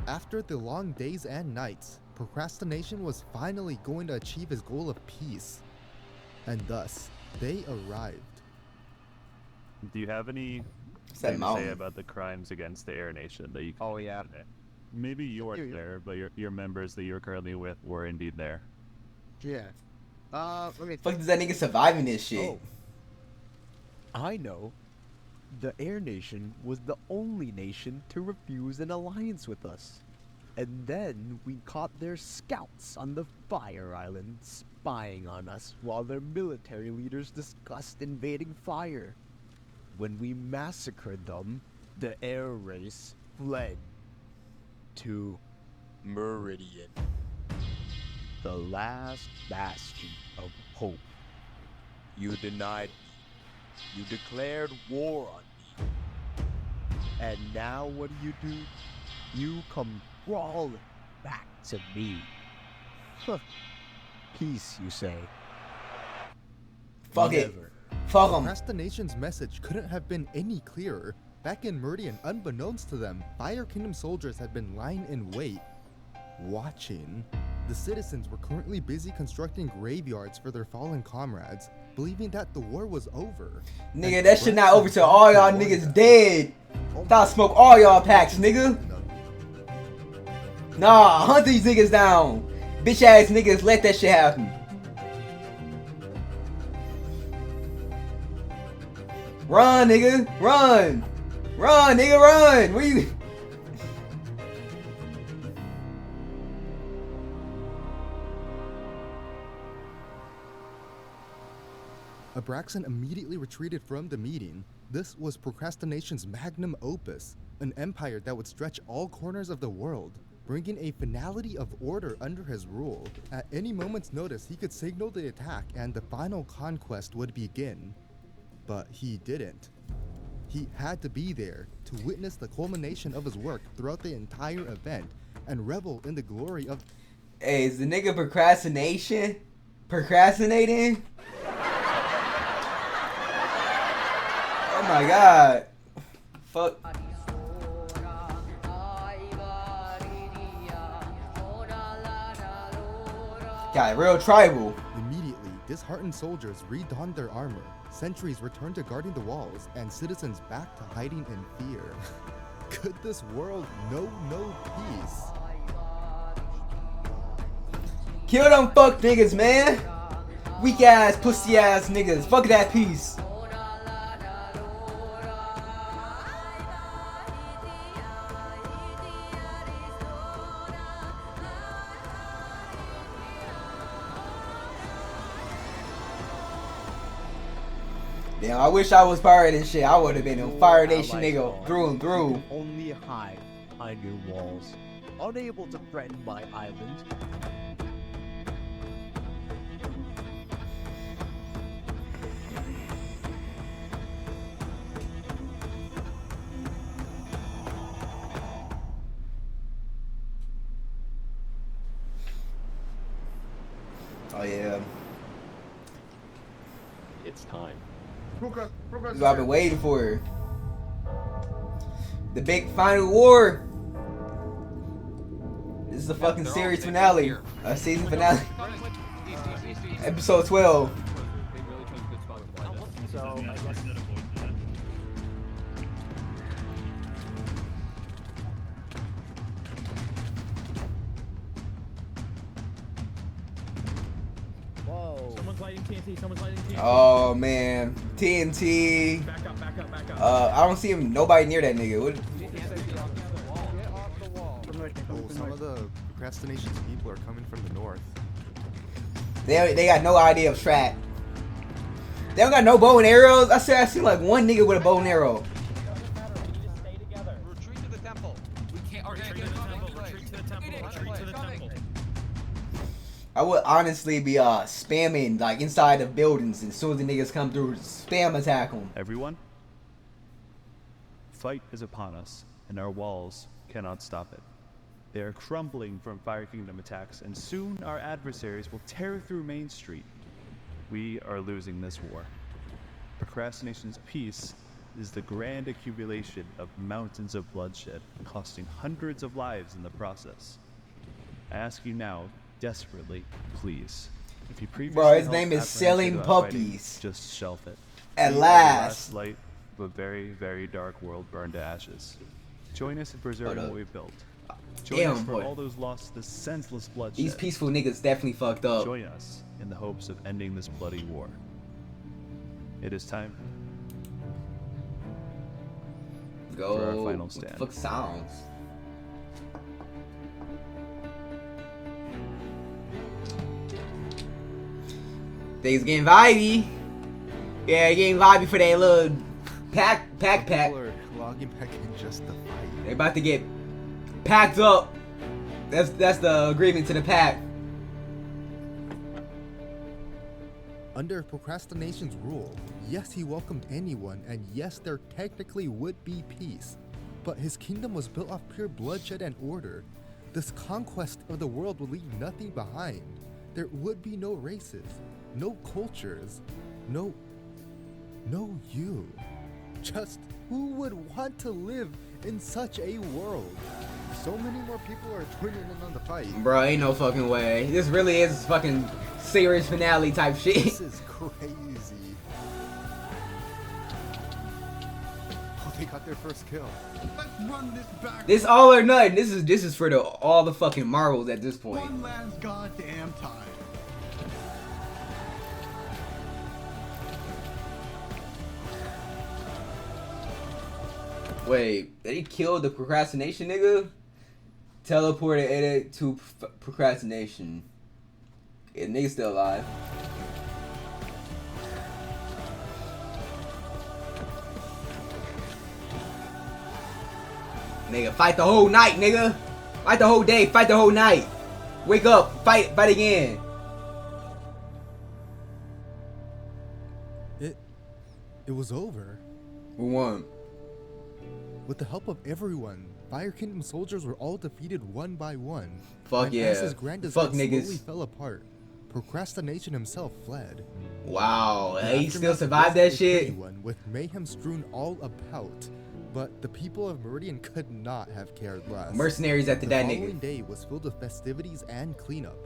[SPEAKER 2] After the long days and nights, procrastination was finally going to achieve his goal of peace. And thus, they arrived.
[SPEAKER 23] Do you have any thing to say about the crimes against the Air Nation that you? Oh yeah. Today? Maybe you weren't there, but your members that you're currently with were indeed there.
[SPEAKER 18] Yeah. Let me.
[SPEAKER 1] Fuck does that nigga surviving this shit?
[SPEAKER 6] Oh. I know. The Air Nation was the only nation to refuse an alliance with us. And then we caught their scouts on the Fire Island spying on us while their military leaders discussed invading Fire. When we massacred them, the air race fled to Meridian, the last bastion of hope. You denied me. You declared war on me. And now what do? You come crawling back to me. Huh. Peace, you say?
[SPEAKER 1] Fuck it. Fuck 'em.
[SPEAKER 2] Procrastination's message couldn't have been any clearer. Back in Meridian, unbeknownst to them, Fire Kingdom soldiers had been lying in wait, watching. The citizens were currently busy constructing graveyards for their fallen comrades, believing that the war was over.
[SPEAKER 1] Nigga, that shit not over till all y'all niggas dead. Thought smoke all y'all packs, nigga. Nah, hunt these niggas down. Bitch ass niggas, let that shit happen. Run, nigga, run. Run, nigga, run. Where you?
[SPEAKER 2] Abraxan immediately retreated from the meeting. This was procrastination's magnum opus, an empire that would stretch all corners of the world, bringing a finality of order under his rule. At any moment's notice, he could signal the attack and the final conquest would begin. But he didn't. He had to be there to witness the culmination of his work throughout the entire event and revel in the glory of...
[SPEAKER 1] Hey, is the nigga procrastinating? Oh my god. Fuck. Got real tribal.
[SPEAKER 2] Immediately, disheartened soldiers redonned their armor. Sentries returned to guarding the walls, and citizens back to hiding in fear. Could this world know no peace?
[SPEAKER 1] Kill them fuck niggas, man. Weak ass, pussy ass niggas. Fuck that piece. Damn, I wish I was part of this shit. I would have been a Fire Nation nigga through and through.
[SPEAKER 6] Only hide behind your walls, unable to threaten my island.
[SPEAKER 1] Oh yeah.
[SPEAKER 4] It's time.
[SPEAKER 1] This is what I've been waiting for. The big final war. This is the fucking series finale. Season finale. Episode 12.
[SPEAKER 8] Someone's lighting TNT. Someone's lighting TNT.
[SPEAKER 1] Oh man, TNT.
[SPEAKER 8] Back up, back up, back up.
[SPEAKER 1] I don't see him. Nobody near that nigga. What?
[SPEAKER 2] Oh, some of the procrastination's people are coming from the north.
[SPEAKER 1] They got no idea of strat. They don't got no bow and arrows. I seen like one nigga with a bow and arrow.
[SPEAKER 11] Retreat to the temple. We can't. Retreat to the temple. Retreat to the temple. Retreat to the temple.
[SPEAKER 1] I would honestly be spamming like inside of buildings, and as soon as the niggas come through, spam attack them.
[SPEAKER 23] Everyone, fight is upon us, and our walls cannot stop it. They are crumbling from Fire Kingdom attacks, and soon our adversaries will tear through Main Street. We are losing this war. Procrastination's peace is the grand accumulation of mountains of bloodshed, costing hundreds of lives in the process. I ask you now, desperately, please. If you previously
[SPEAKER 1] Bro, his
[SPEAKER 23] held
[SPEAKER 1] name is
[SPEAKER 23] apprehension
[SPEAKER 1] Selling
[SPEAKER 23] about
[SPEAKER 1] Puppies.
[SPEAKER 23] fighting, just shelf it.
[SPEAKER 1] At
[SPEAKER 23] We are the
[SPEAKER 1] last.
[SPEAKER 23] last light of a very, very dark world burned to ashes. Join us in preserving what we've built. Join us
[SPEAKER 1] Damn,
[SPEAKER 23] for
[SPEAKER 1] boy.
[SPEAKER 23] all those lost to senseless bloodshed.
[SPEAKER 1] These peaceful niggas definitely fucked up.
[SPEAKER 23] Join us in the hopes of ending this bloody war. It is time
[SPEAKER 1] Go.
[SPEAKER 23] for our final
[SPEAKER 1] What the
[SPEAKER 23] stand.
[SPEAKER 1] fuck sounds? Things getting vibey. Yeah, getting vibey for that little pack.
[SPEAKER 2] People are logging back in just to fight.
[SPEAKER 1] They about to get packed up. That's the agreement to the pack.
[SPEAKER 2] Under procrastination's rule, yes, he welcomed anyone, and yes, there technically would be peace. But his kingdom was built off pure bloodshed and order. This conquest of the world would leave nothing behind. There would be no races, no cultures, no you. Just who would want to live in such a world? So many more people are joining in on the fight.
[SPEAKER 1] Bro, ain't no fucking way. This really is fucking series finale type shit.
[SPEAKER 2] This is crazy. Oh, they got their first kill.
[SPEAKER 10] Let's run this back.
[SPEAKER 1] This all or nothing. This is for all the fucking marbles at this point.
[SPEAKER 10] One last goddamn time.
[SPEAKER 1] Wait, did he kill the procrastination nigga? Teleported edit to procrastination. Yeah, nigga's still alive. Nigga, fight the whole night, nigga. Fight the whole day, fight the whole night. Wake up, fight again.
[SPEAKER 2] It was over.
[SPEAKER 1] Who won?
[SPEAKER 2] With the help of everyone, Fire Kingdom soldiers were all defeated one by one.
[SPEAKER 1] Fuck
[SPEAKER 2] and
[SPEAKER 1] yeah.
[SPEAKER 2] As his grand
[SPEAKER 1] Fuck
[SPEAKER 2] design
[SPEAKER 1] niggas.
[SPEAKER 2] slowly fell apart, Procrastination himself fled.
[SPEAKER 1] Wow,
[SPEAKER 2] The
[SPEAKER 1] he still
[SPEAKER 2] aftermath
[SPEAKER 1] survived that
[SPEAKER 2] visited
[SPEAKER 1] shit?
[SPEAKER 2] everyone, with mayhem strewn all about. But the people of Meridian could not have cared less.
[SPEAKER 1] Mercenaries after
[SPEAKER 2] the
[SPEAKER 1] that
[SPEAKER 2] following
[SPEAKER 1] nigga.
[SPEAKER 2] day was filled with festivities and cleanup.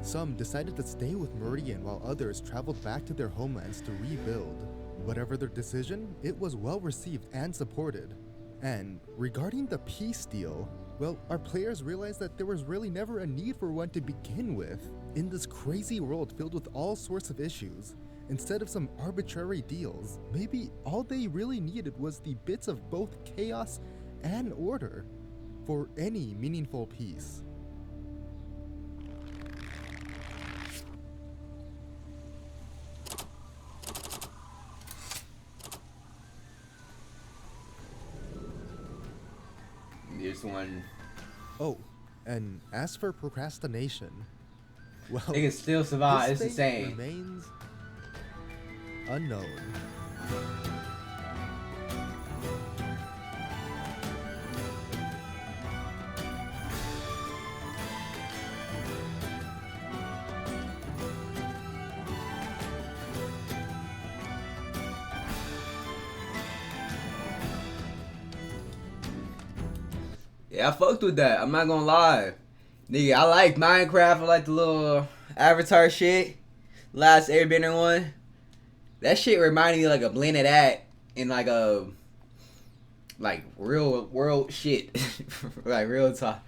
[SPEAKER 2] Some decided to stay with Meridian while others traveled back to their homelands to rebuild. Whatever their decision, it was well received and supported. And regarding the peace deal, Well, our players realized that there was really never a need for one to begin with. In this crazy world filled with all sorts of issues, instead of some arbitrary deals, maybe all they really needed was the bits of both chaos and order for any meaningful peace.
[SPEAKER 1] Here's one.
[SPEAKER 2] Oh, and as for procrastination, well,
[SPEAKER 1] they can still survive. It's
[SPEAKER 2] this
[SPEAKER 1] insane.
[SPEAKER 2] Remains unknown.
[SPEAKER 1] Yeah, I fucked with that. I'm not gonna lie. Nigga, I like Minecraft. I like the little Avatar shit. Last Airbender one. That shit reminded me like a blend of that and like a real world shit. Like real talk.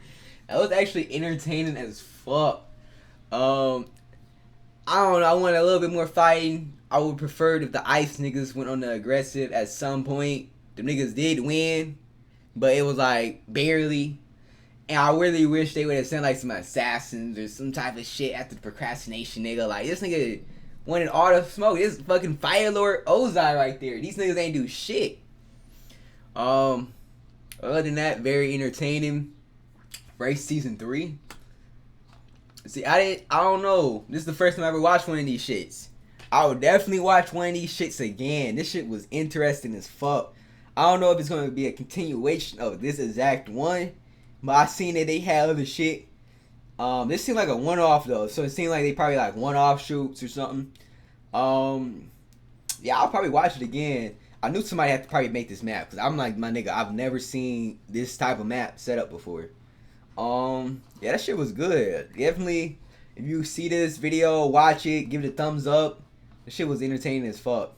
[SPEAKER 1] That was actually entertaining as fuck. I don't know, I want a little bit more fighting. I would prefer if the ice niggas went on the aggressive at some point. The niggas did win, but it was like barely. And I really wish they would have sent like some assassins or some type of shit after the procrastination nigga. Like this nigga wanted all the smoke. This fucking Fire Lord Ozai right there. These niggas ain't do shit. Other than that, very entertaining. Race season 3. See, I don't know. This is the first time I ever watched one of these shits. I would definitely watch one of these shits again. This shit was interesting as fuck. I don't know if it's gonna be a continuation of this exact one, but I seen that they had other shit. This seemed like a one-off though, so it seemed like they probably like one-off shoots or something. Yeah, I'll probably watch it again. I knew somebody had to probably make this map because I'm like, my nigga, I've never seen this type of map set up before. Yeah, that shit was good. Definitely, if you see this video, watch it, give it a thumbs up. The shit was entertaining as fuck.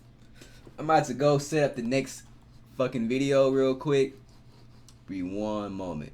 [SPEAKER 1] I'm about to go set up the next fucking video real quick. Be one moment.